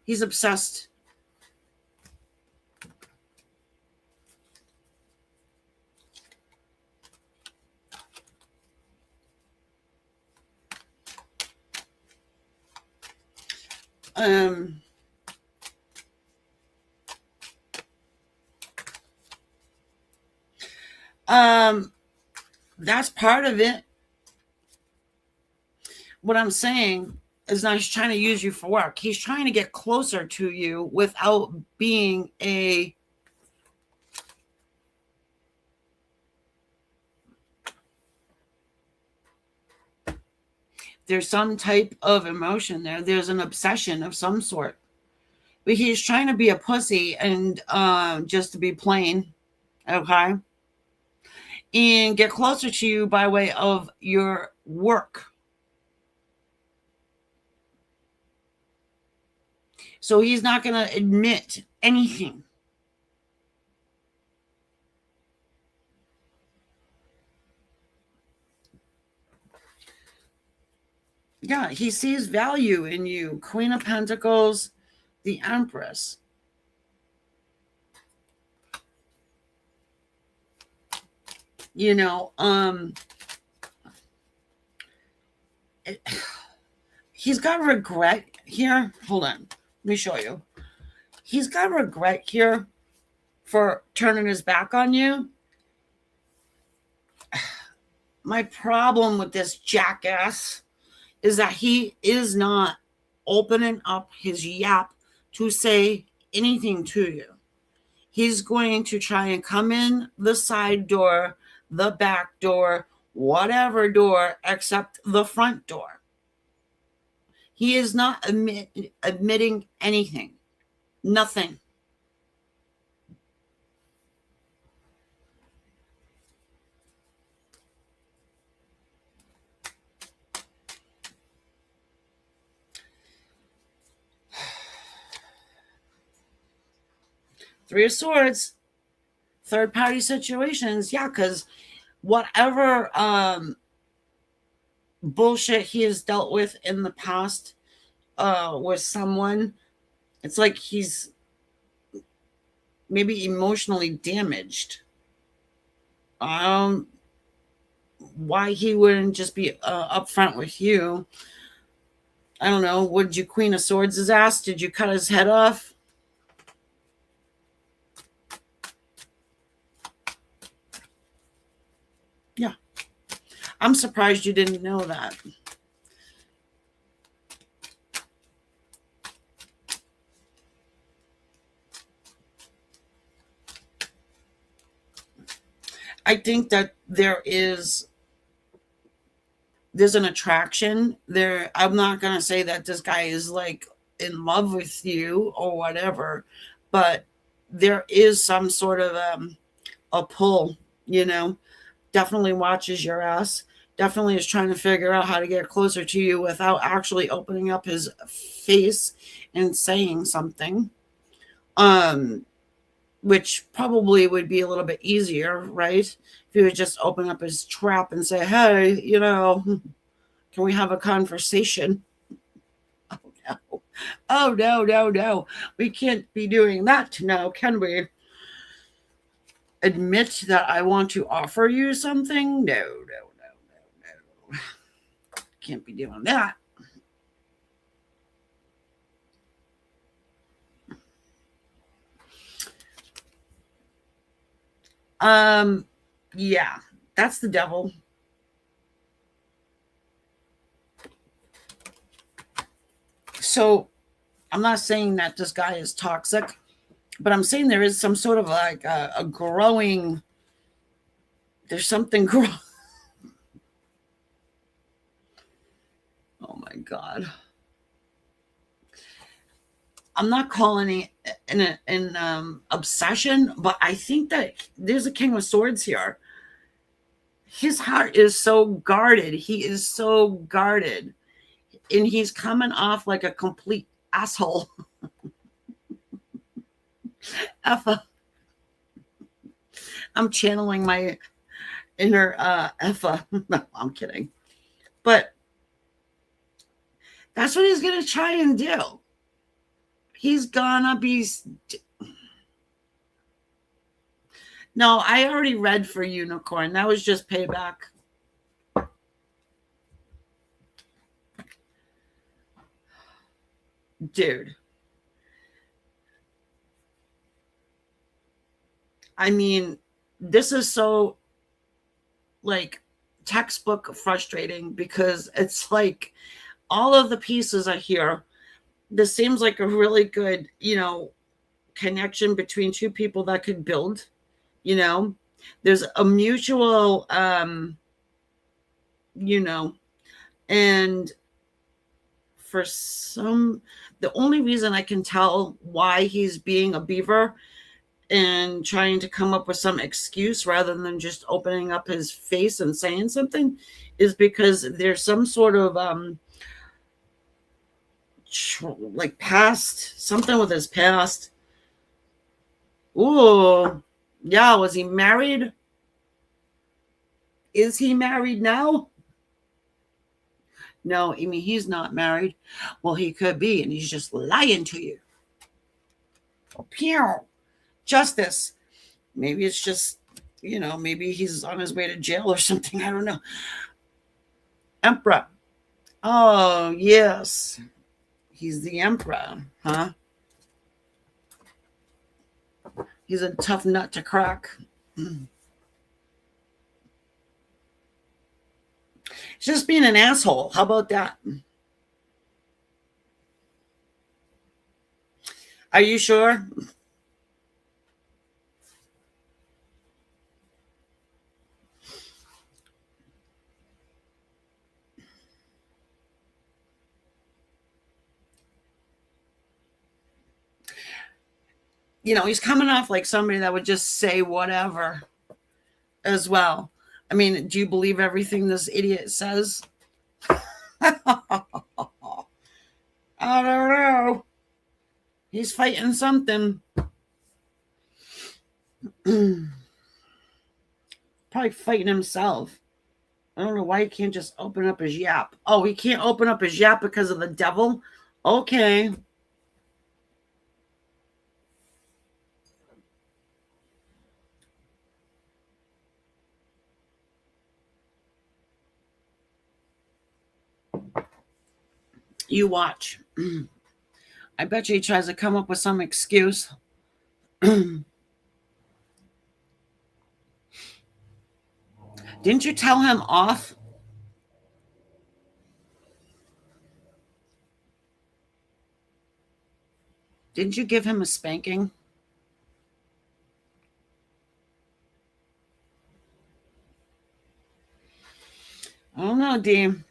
He's obsessed. Um, that's part of it. What I'm saying is not he's trying to use you for work. He's trying to get closer to you without being a there's some type of emotion there. There's an obsession of some sort. But he's trying to be a pussy and just to be plain, okay? And get closer to you by way of your work. So he's not going to admit anything. Yeah, he sees value in you. Queen of Pentacles, the Empress. You know, he's got regret here. Hold on. Let me show you. He's got regret here for turning his back on you. My problem with this jackass is that he is not opening up his yap to say anything to you. He's going to try and come in the side door, the back door, whatever door, except the front door. He is not admitting anything. Nothing. Three of Swords, third party situations. Yeah, because whatever bullshit he has dealt with in the past with someone, it's like he's maybe emotionally damaged. Why he wouldn't just be upfront with you? I don't know. Would you Queen of Swords his ass? Did you cut his head off? Yeah. I'm surprised you didn't know that. I think that there's an attraction there. I'm not going to say that this guy is like in love with you or whatever, but there is some sort of a pull, you know. Definitely watches your ass. Definitely is trying to figure out how to get closer to you without actually opening up his face and saying something. Which probably would be a little bit easier, right? If he would just open up his trap and say, hey, you know, can we have a conversation? Oh, no. Oh, no, no, no. We can't be doing that now, can we? Admit that I want to offer you something? No, no, no, no, no. Can't be doing that. Yeah, that's the devil. So I'm not saying that this guy is toxic, but I'm saying there is some sort of like a growing, there's something growing. Oh my God. I'm not calling it an obsession, but I think that there's a King of Swords here. His heart is so guarded. He is so guarded. And he's coming off like a complete asshole. Effa. I'm channeling my inner Effa. No, I'm kidding. But that's what he's going to try and do. He's gonna be. No, I already read for Unicorn. That was just payback. Dude. I mean, this is so like textbook frustrating because it's like all of the pieces are here. This seems like a really good, you know, connection between two people that could build, you know. There's a mutual you know, and for the only reason I can tell why he's being a beaver and trying to come up with some excuse rather than just opening up his face and saying something is because there's some sort of like past, something with his past. Ooh, yeah, was he married? Is he married now? No, I mean, he's not married. Well, he could be, and he's just lying to you. Pew. Justice. Maybe it's just, you know, maybe he's on his way to jail or something. I don't know. Emperor. Oh, yes. He's the emperor, huh? He's a tough nut to crack. He's just being an asshole. How about that? Are you sure? he's coming off like somebody that would just say whatever as well. I mean, do you believe everything this idiot says? I don't know. He's fighting something. Probably fighting himself. I don't know why he can't just open up his yap. Oh, he can't open up his yap because of the devil? Okay. You watch. I bet you he tries to come up with some excuse. Didn't you tell him off? Didn't you give him a spanking? I don't know, Dean.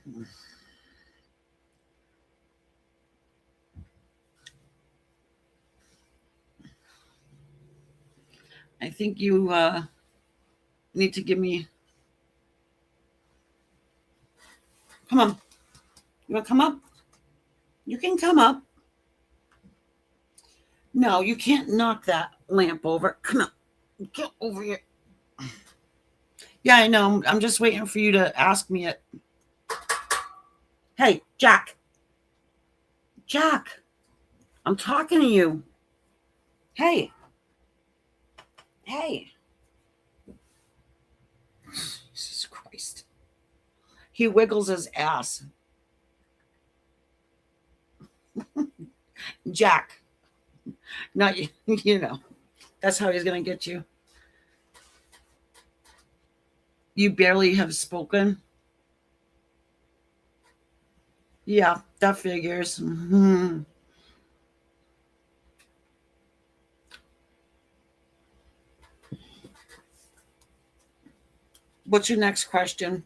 I think you need to give me. Come on. You want to come up? You can come up. No, you can't knock that lamp over. Come on. Get over here. Yeah, I know. I'm just waiting for you to ask me it. Hey, Jack. Jack. I'm talking to you. Hey. Hey. Jesus Christ. He wiggles his ass. Jack. Not you. You know. That's how he's going to get you. You barely have spoken. Yeah, that figures. Mm-hmm. What's your next question?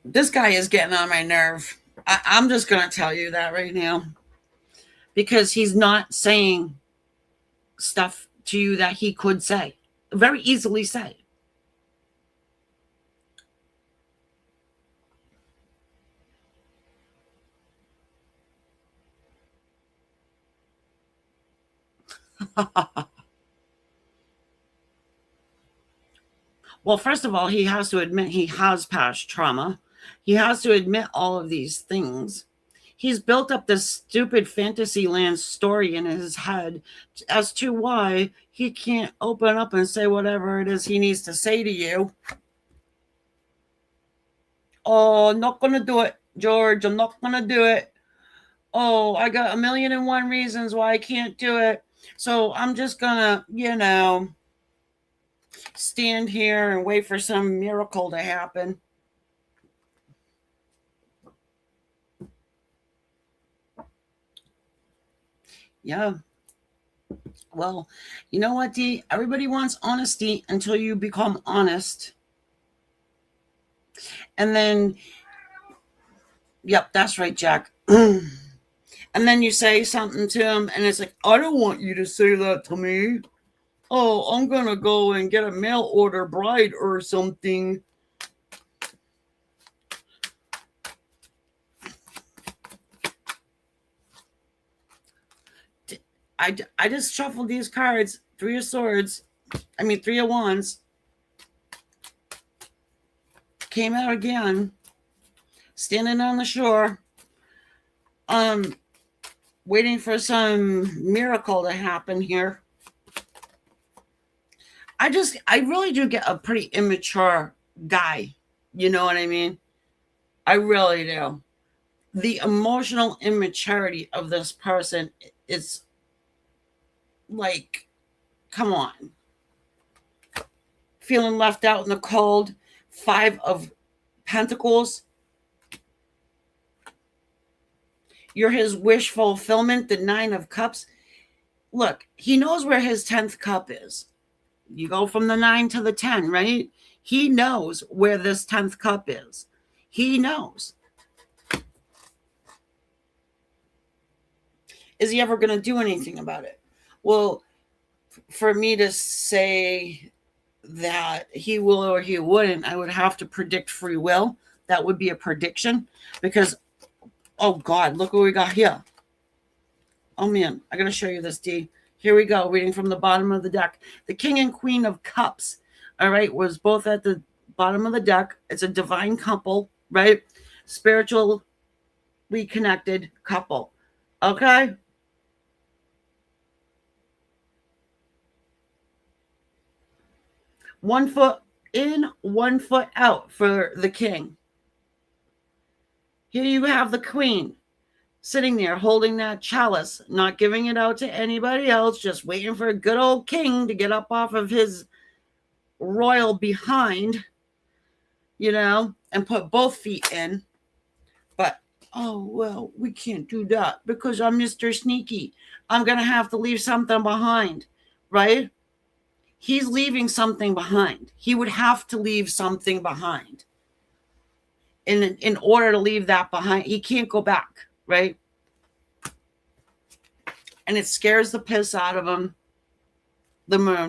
This guy is getting on my nerve. I'm just going to tell you that right now. Because he's not saying stuff to you that he could say. Very easily say. Well, first of all, he has to admit he has past trauma. He has to admit all of these things. He's built up this stupid Fantasyland story in his head as to why he can't open up and say whatever it is he needs to say to you. Oh, not going to do it, George. I'm not going to do it. Oh, I got 1,000,001 reasons why I can't do it. So I'm just going to, stand here and wait for some miracle to happen. Yeah. Well, you know what, Dee? Everybody wants honesty until you become honest. And then, yep, that's right, Jack. And then you say something to him, and it's like, I don't want you to say that to me. Oh, I'm going to go and get a mail order bride or something. I just shuffled these cards. 3 of swords. 3 of wands. Came out again. Standing on the shore. Waiting for some miracle to happen here. I really do get a pretty immature guy. You know what I mean? I really do. The emotional immaturity of this person is like, come on. Feeling left out in the cold. 5 of Pentacles. You're his wish fulfillment. The 9 of Cups. Look, he knows where his 10th cup is. You go from the 9 to the 10, right? He knows where this 10th cup is. He knows. Is he ever going to do anything about it? Well, for me to say that he will or he wouldn't, I would have to predict free will. That would be a prediction because, oh God, look what we got here. Oh man, I gotta show you this, D. Here we go, reading from the bottom of the deck. The King and Queen of Cups, all right, was both at the bottom of the deck. It's a divine couple, right? Spiritually connected couple, okay? One foot in, one foot out for the king. Here you have the queen sitting there holding that chalice, not giving it out to anybody else, just waiting for a good old king to get up off of his royal behind, and put both feet in. But, oh, well, we can't do that because I'm Mr. Sneaky. I'm going to have to leave something behind, right? He's leaving something behind. He would have to leave something behind. In order to leave that behind, he can't go back, right? And it scares the piss out of him, the moon.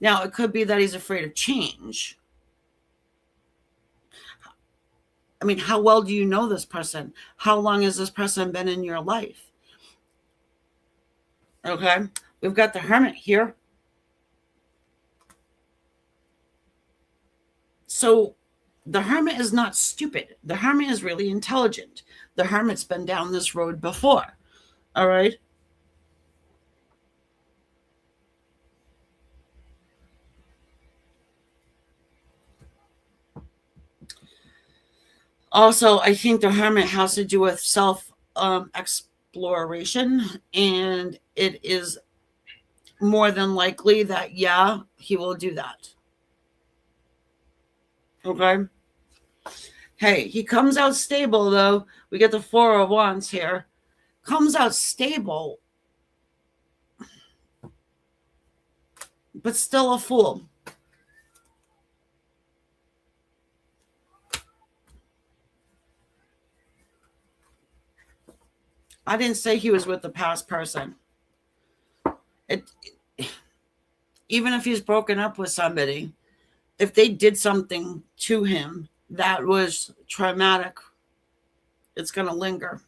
Now, it could be that he's afraid of change. I mean, how well do you know this person? How long has this person been in your life? Okay, we've got the Hermit here. So the Hermit is not stupid. The Hermit is really intelligent. The Hermit's been down this road before. All right. Also, I think the Hermit has to do with self exploration, and it is more than likely that, yeah, he will do that. Okay. Hey, he comes out stable, though. We get the Four of Wands here. Comes out stable, but still a fool. I didn't say he was with the past person. Even if he's broken up with somebody, if they did something to him that was traumatic, it's going to linger.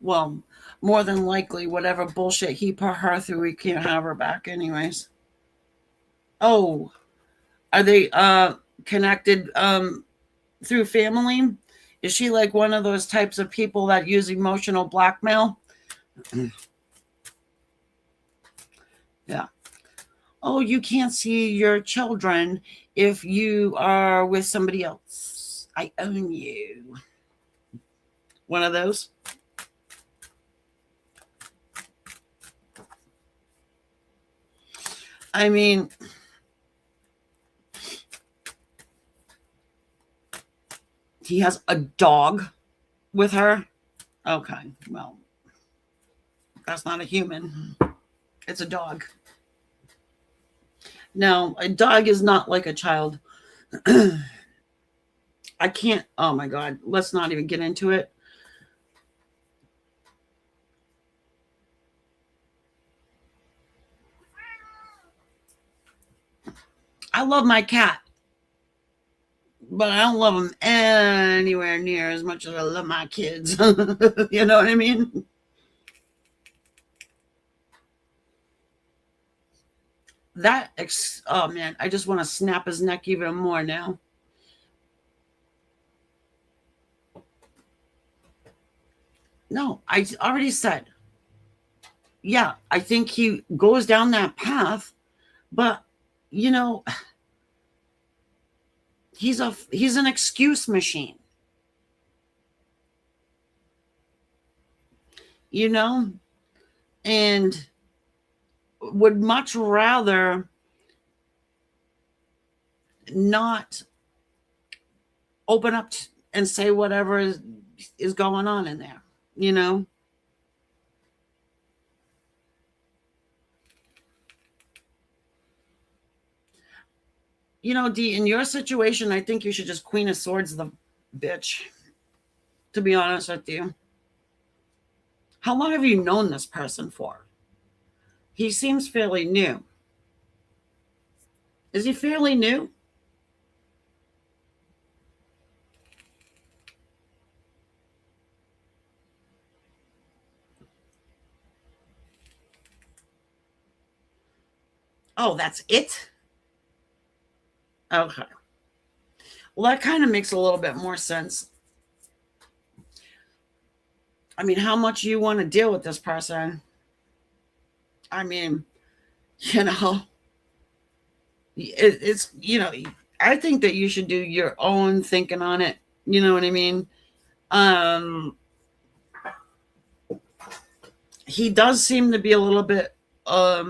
Well, more than likely, whatever bullshit he put her through, he can't have her back anyways. Oh, are they connected through family? Is she like one of those types of people that use emotional blackmail? Yeah. Oh, you can't see your children if you are with somebody else. I own you. One of those. I mean, he has a dog with her. Okay, well, that's not a human. It's a dog. No, a dog is not like a child. I can't. Oh my God. Let's not even get into it. I love my cat, but I don't love him anywhere near as much as I love my kids. You know what I mean? Oh man, I just want to snap his neck even more now. No, I already said, yeah, I think he goes down that path, but he's an excuse machine. And would much rather not open up and say whatever is going on in there, You know, Dee, in your situation, I think you should just Queen of Swords the bitch, to be honest with you. How long have you known this person for? He seems fairly new. Is he fairly new? Oh, that's it? Okay. Well, that kind of makes a little bit more sense. I mean, how much you want to deal with this person? I mean, you know, it's, I think that you should do your own thinking on it. You know what I mean? Um, he does seem to be a little bit, how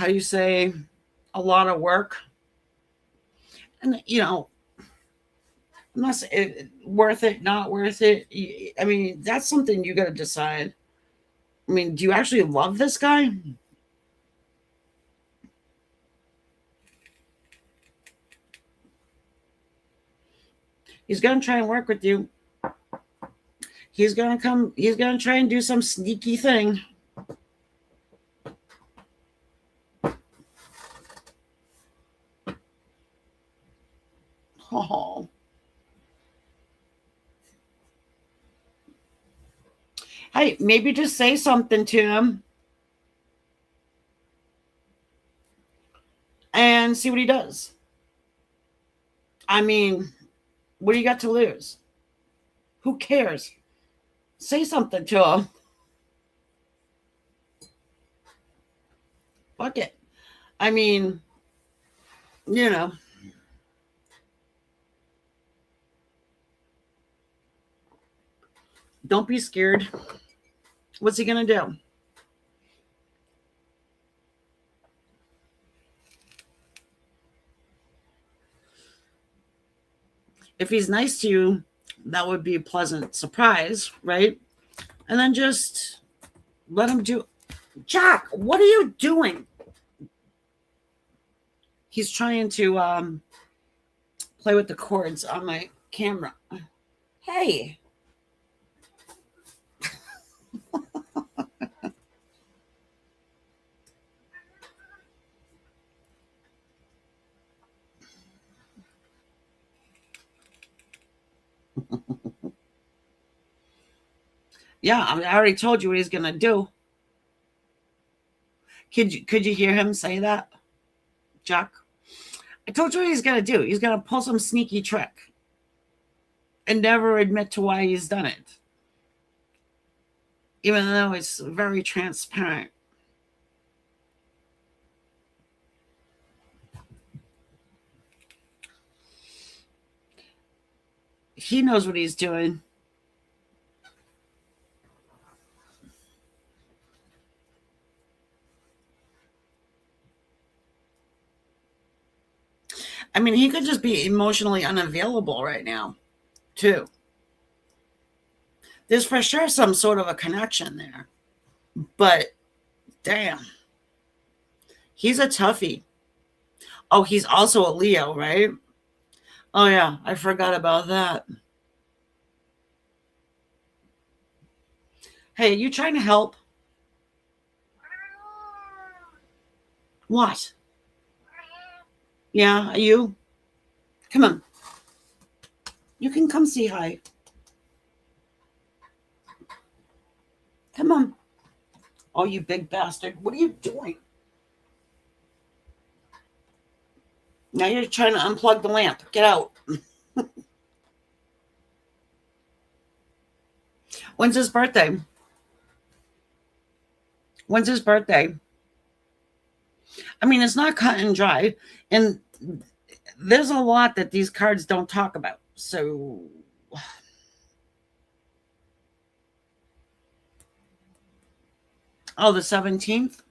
you say, a lot of work. And, I'm not saying worth it, not worth it. I mean, that's something you got to decide. I mean, do you actually love this guy? He's going to try and work with you. He's going to come, he's going to try and do some sneaky thing. Oh. Hey, maybe just say something to him and see what he does. I mean, what do you got to lose? Who cares? Say something to him. Fuck it. I mean, you know, don't be scared. What's he going to do? If he's nice to you, that would be a pleasant surprise, right? And then just let him do. Jack, what are you doing? He's trying to play with the cords on my camera. Hey. Yeah, I already told you what he's gonna do. Could you hear him say that, Jack? I told you what he's gonna do. He's gonna pull some sneaky trick and never admit to why he's done it, even though it's very transparent. He knows what he's doing. I mean, he could just be emotionally unavailable right now, too. There's for sure some sort of a connection there. But damn, he's a toughie. Oh, he's also a Leo, right? Oh, yeah, I forgot about that. Hey, are you trying to help? What? Yeah, are you? Come on. You can come say hi. Come on. Oh, you big bastard. What are you doing? Now you're trying to unplug the lamp. Get out. When's his birthday? When's his birthday? I mean, it's not cut and dry. And there's a lot that these cards don't talk about. So, oh, the 17th?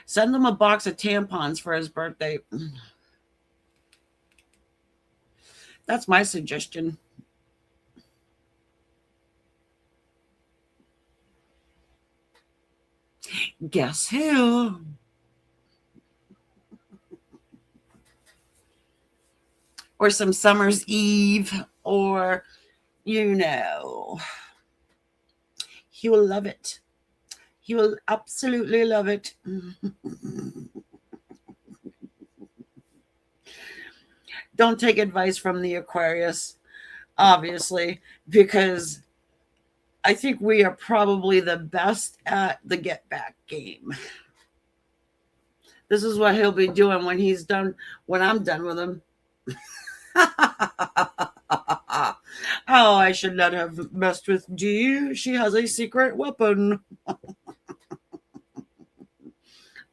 Send him a box of tampons for his birthday. That's my suggestion. Guess who? Or some summer's eve, or, you know, he will love it. He will absolutely love it. Don't take advice from the Aquarius, obviously, because I think we are probably the best at the get back game. This is what he'll be doing when he's done, when I'm done with him. Oh, I should not have messed with Dee. She has a secret weapon.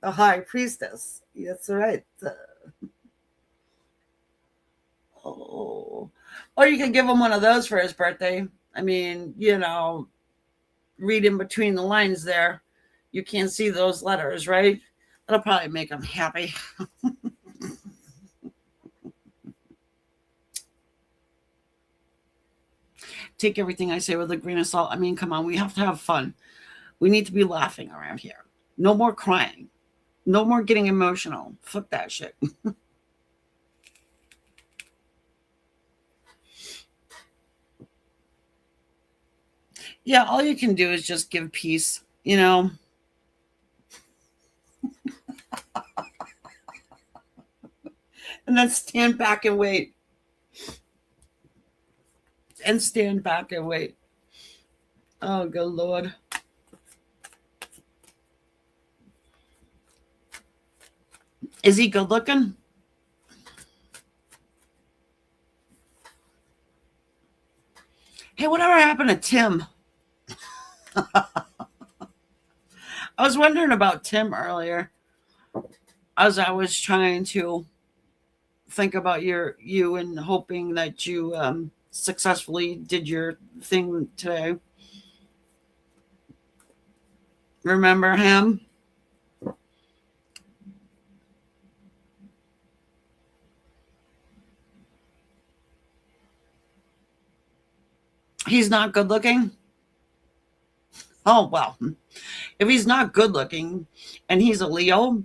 The High Priestess. That's right. Oh. Or you could give him one of those for his birthday. I mean, read in between the lines there. You can't see those letters, right? That'll probably make him happy. Take everything I say with a grain of salt. I mean, come on, we have to have fun. We need to be laughing around here. No more crying. No more getting emotional. Fuck that shit. Yeah, all you can do is just give peace, and then stand back and wait. And stand back and wait. Oh, good Lord. Is he good looking? Hey, whatever happened to Tim? I was wondering about Tim earlier as I was trying to think about you and hoping that you successfully did your thing today. Remember him? He's not good looking? Oh, well, if he's not good looking and he's a Leo,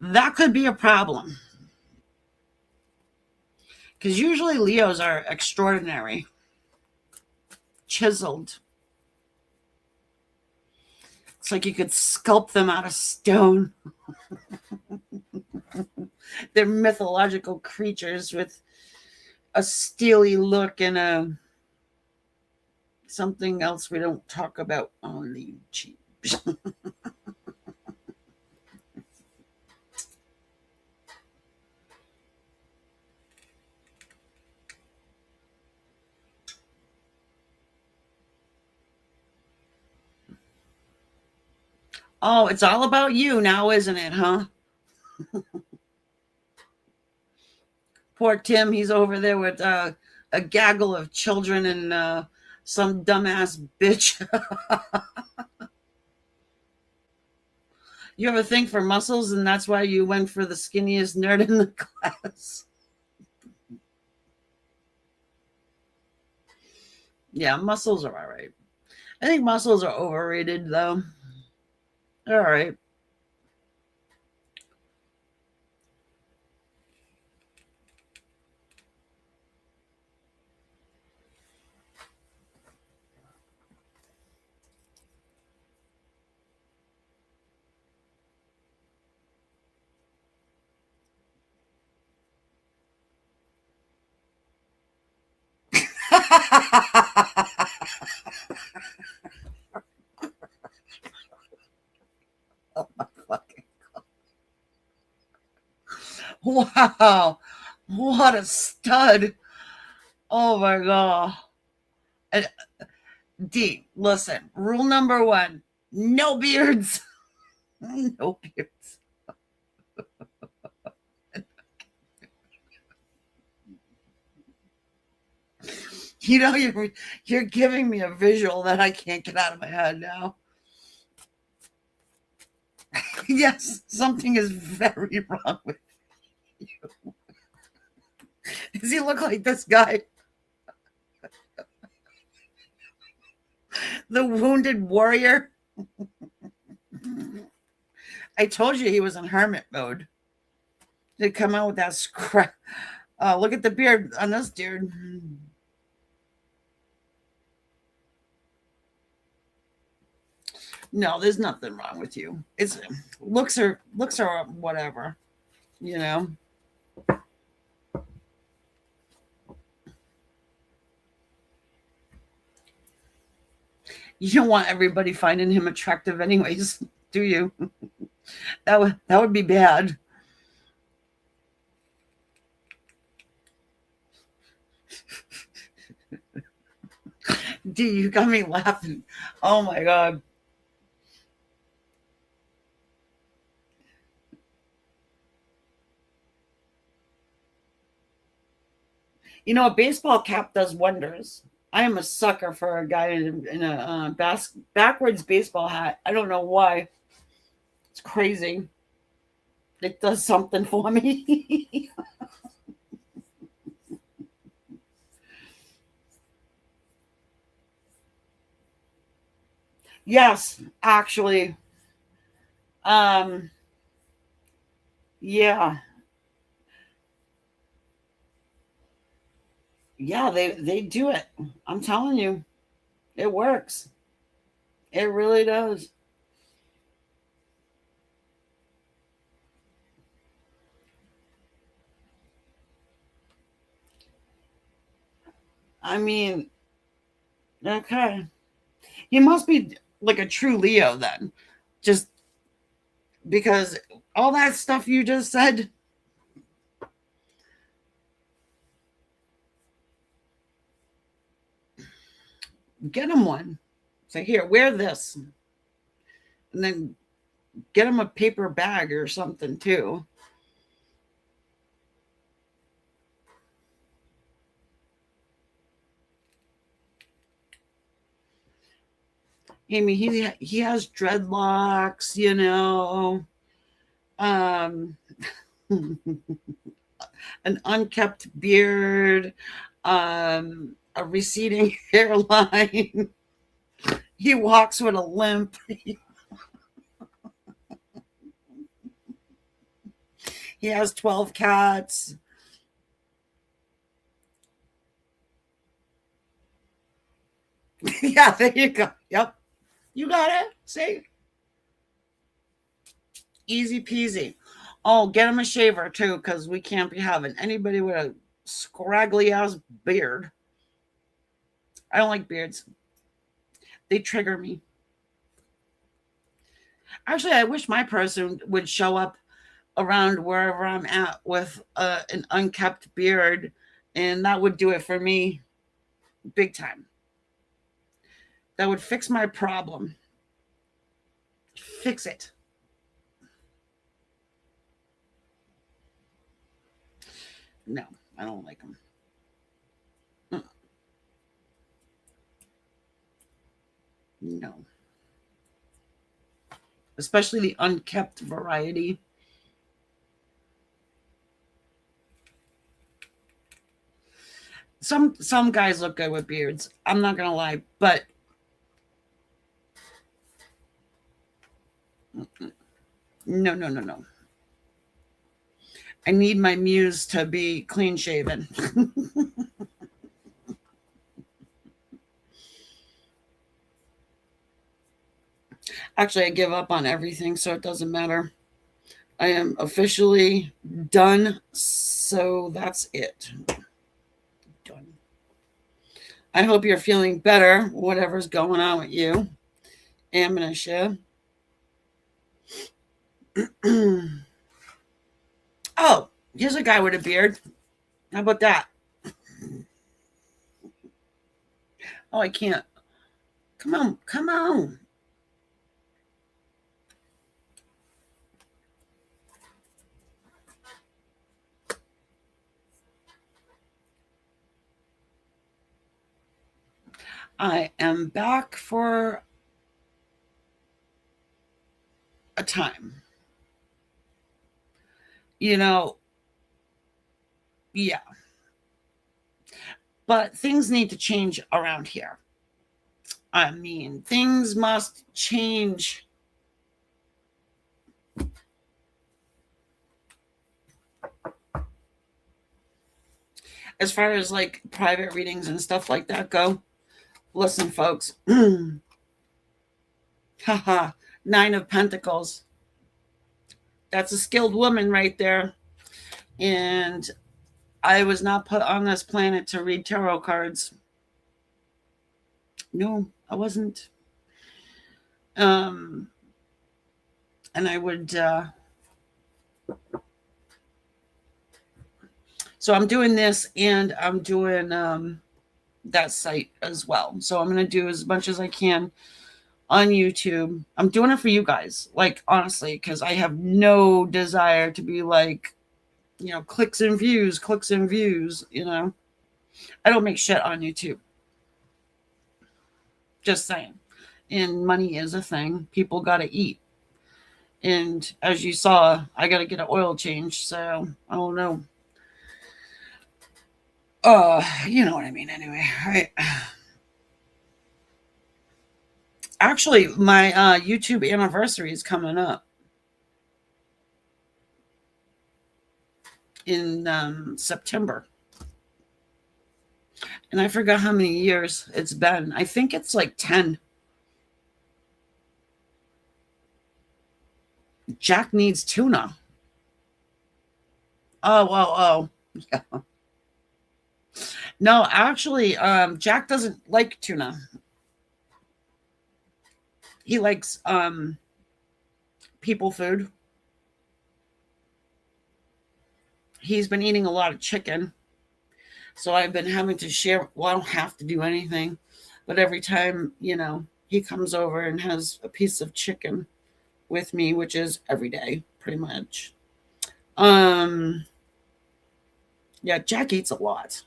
that could be a problem. Because usually Leos are extraordinary, chiseled. It's like you could sculpt them out of stone. They're mythological creatures with a steely look and something else we don't talk about on the cheap. Oh, it's all about you now, isn't it, huh? Poor Tim, he's over there with a gaggle of children and some dumbass bitch. You have a thing for muscles, and that's why you went for the skinniest nerd in the class. Yeah, muscles are all right. I think muscles are overrated, though. All right. Oh my fucking wow. What a stud. Oh my god. And D, listen, rule number one, no beards. No beards. You're giving me a visual that I can't get out of my head now. Yes, something is very wrong with you. Does he look like this guy? The wounded warrior? I told you he was in hermit mode. They come out with that scrap. Look at the beard on this dude. No, there's nothing wrong with you. It's looks are whatever, you know. You don't want everybody finding him attractive, anyways, do you? That would be bad. D, you got me laughing. Oh my god. You know, a baseball cap does wonders. I am a sucker for a guy in a backwards baseball hat. I don't know why. It's crazy. It does something for me. Yes, actually. Um, yeah. Yeah, they do it. I'm telling you, it works. It really does. I mean, okay. You must be like a true Leo then. Just because all that stuff you just said, get him one. Say, here, wear this. And then get him a paper bag or something too. I mean, he has dreadlocks, you know, um, an unkept beard, a receding hairline. He walks with a limp. He has 12 cats. Yeah, there you go. Yep. You got it. See? Easy peasy. Oh, get him a shaver too, because we can't be having anybody with a scraggly ass beard. I don't like beards. They trigger me. Actually, I wish my person would show up around wherever I'm at with an unkept beard, and that would do it for me big time. That would fix my problem. Fix it. No, I don't like them. No, especially the unkept variety. Some guys look good with beards. I'm not gonna lie, but no, no, no, no. I need my muse to be clean shaven. Actually, I give up on everything, so it doesn't matter. I am officially done. So that's it. Done. I hope you're feeling better, whatever's going on with you. Amnesia. Oh, here's a guy with a beard. How about that? Oh, I can't. Come on, come on. I am back for a time. You know, yeah, but things need to change around here. I mean, things must change As far as like private readings and stuff like that go, listen, folks. Haha, Nine of Pentacles. That's a skilled woman right there. And I was not put on this planet to read tarot cards. No, I wasn't. And I would. So I'm doing this, and I'm doing that site as well. So I'm going to do as much as I can on YouTube. I'm doing it for you guys, like, honestly, because I have no desire to be like, clicks and views, I don't make shit on YouTube. Just saying. And money is a thing. People got to eat. And as you saw, I got to get an oil change. So I don't know. You know what I mean. Anyway, right. Actually, my YouTube anniversary is coming up in September. And I forgot how many years it's been. I think it's like 10. Jack needs tuna. Oh. Yeah. No, actually, Jack doesn't like tuna. He likes people food. He's been eating a lot of chicken. So I've been having to share. Well, I don't have to do anything. But every time, he comes over and has a piece of chicken with me, which is every day, pretty much. Yeah, Jack eats a lot.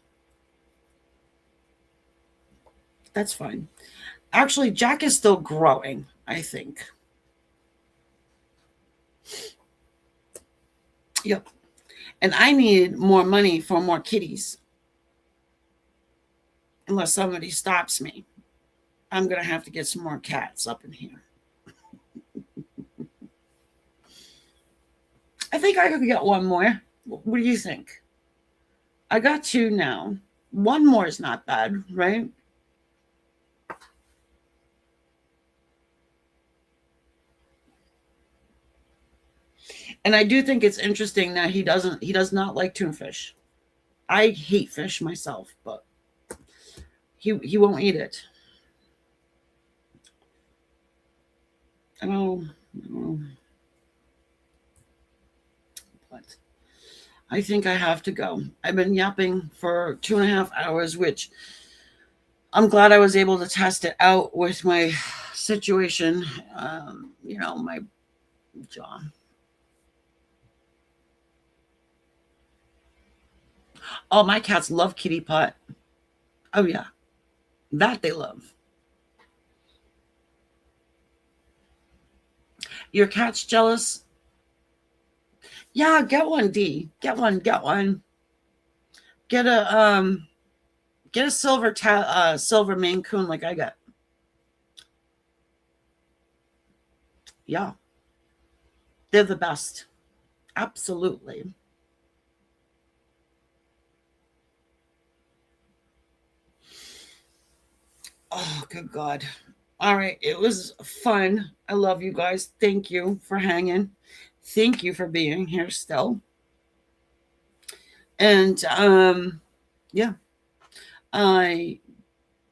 That's fine. Actually, Jack is still growing, I think. Yep. And I need more money for more kitties. Unless somebody stops me. I'm going to have to get some more cats up in here. I think I could get one more. What do you think? I got 2 now. One more is not bad, right? And I do think it's interesting that he does not like tuna fish. I hate fish myself, but he won't eat it. I don't know. But I think I have to go. I've been yapping for 2.5 hours, which I'm glad I was able to test it out with my situation, my jaw. Oh, my cats love kitty pot. Oh, yeah. That they love. Your cat's jealous? Yeah, get one, D. Get one. Get a silver Maine Coon like I got. Yeah. They're the best. Absolutely. Oh, good God. All right. It was fun. I love you guys. Thank you for hanging. Thank you for being here still. And yeah, I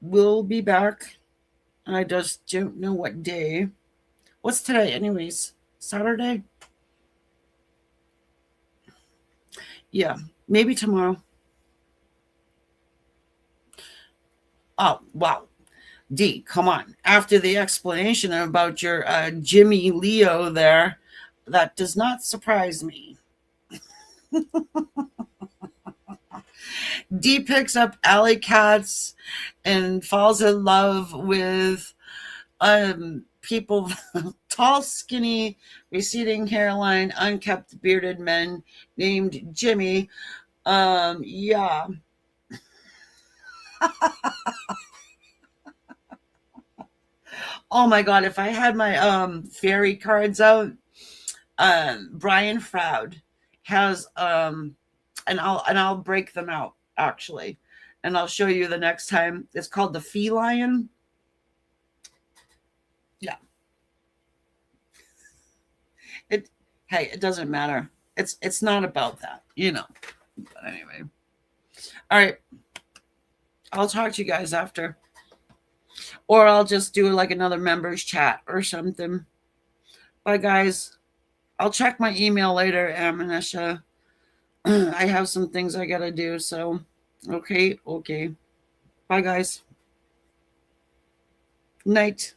will be back. I just don't know what day. What's today, anyways? Saturday? Yeah, maybe tomorrow. Oh, wow. D, come on. After the explanation about your Jimmy Leo there, that does not surprise me. D picks up alley cats and falls in love with people, tall, skinny, receding hairline, unkept bearded men named Jimmy. Yeah. Oh my God, if I had my fairy cards out, Brian Froud has and I'll break them out. actually. And I'll show you the next time. It's called the feline. Yeah. Hey, it doesn't matter. It's not about that, But anyway. All right. I'll talk to you guys after. Or I'll just do like another members chat or something. Bye, guys. I'll check my email later, Amanisha. I have some things I gotta do. So, okay. Bye, guys. Night.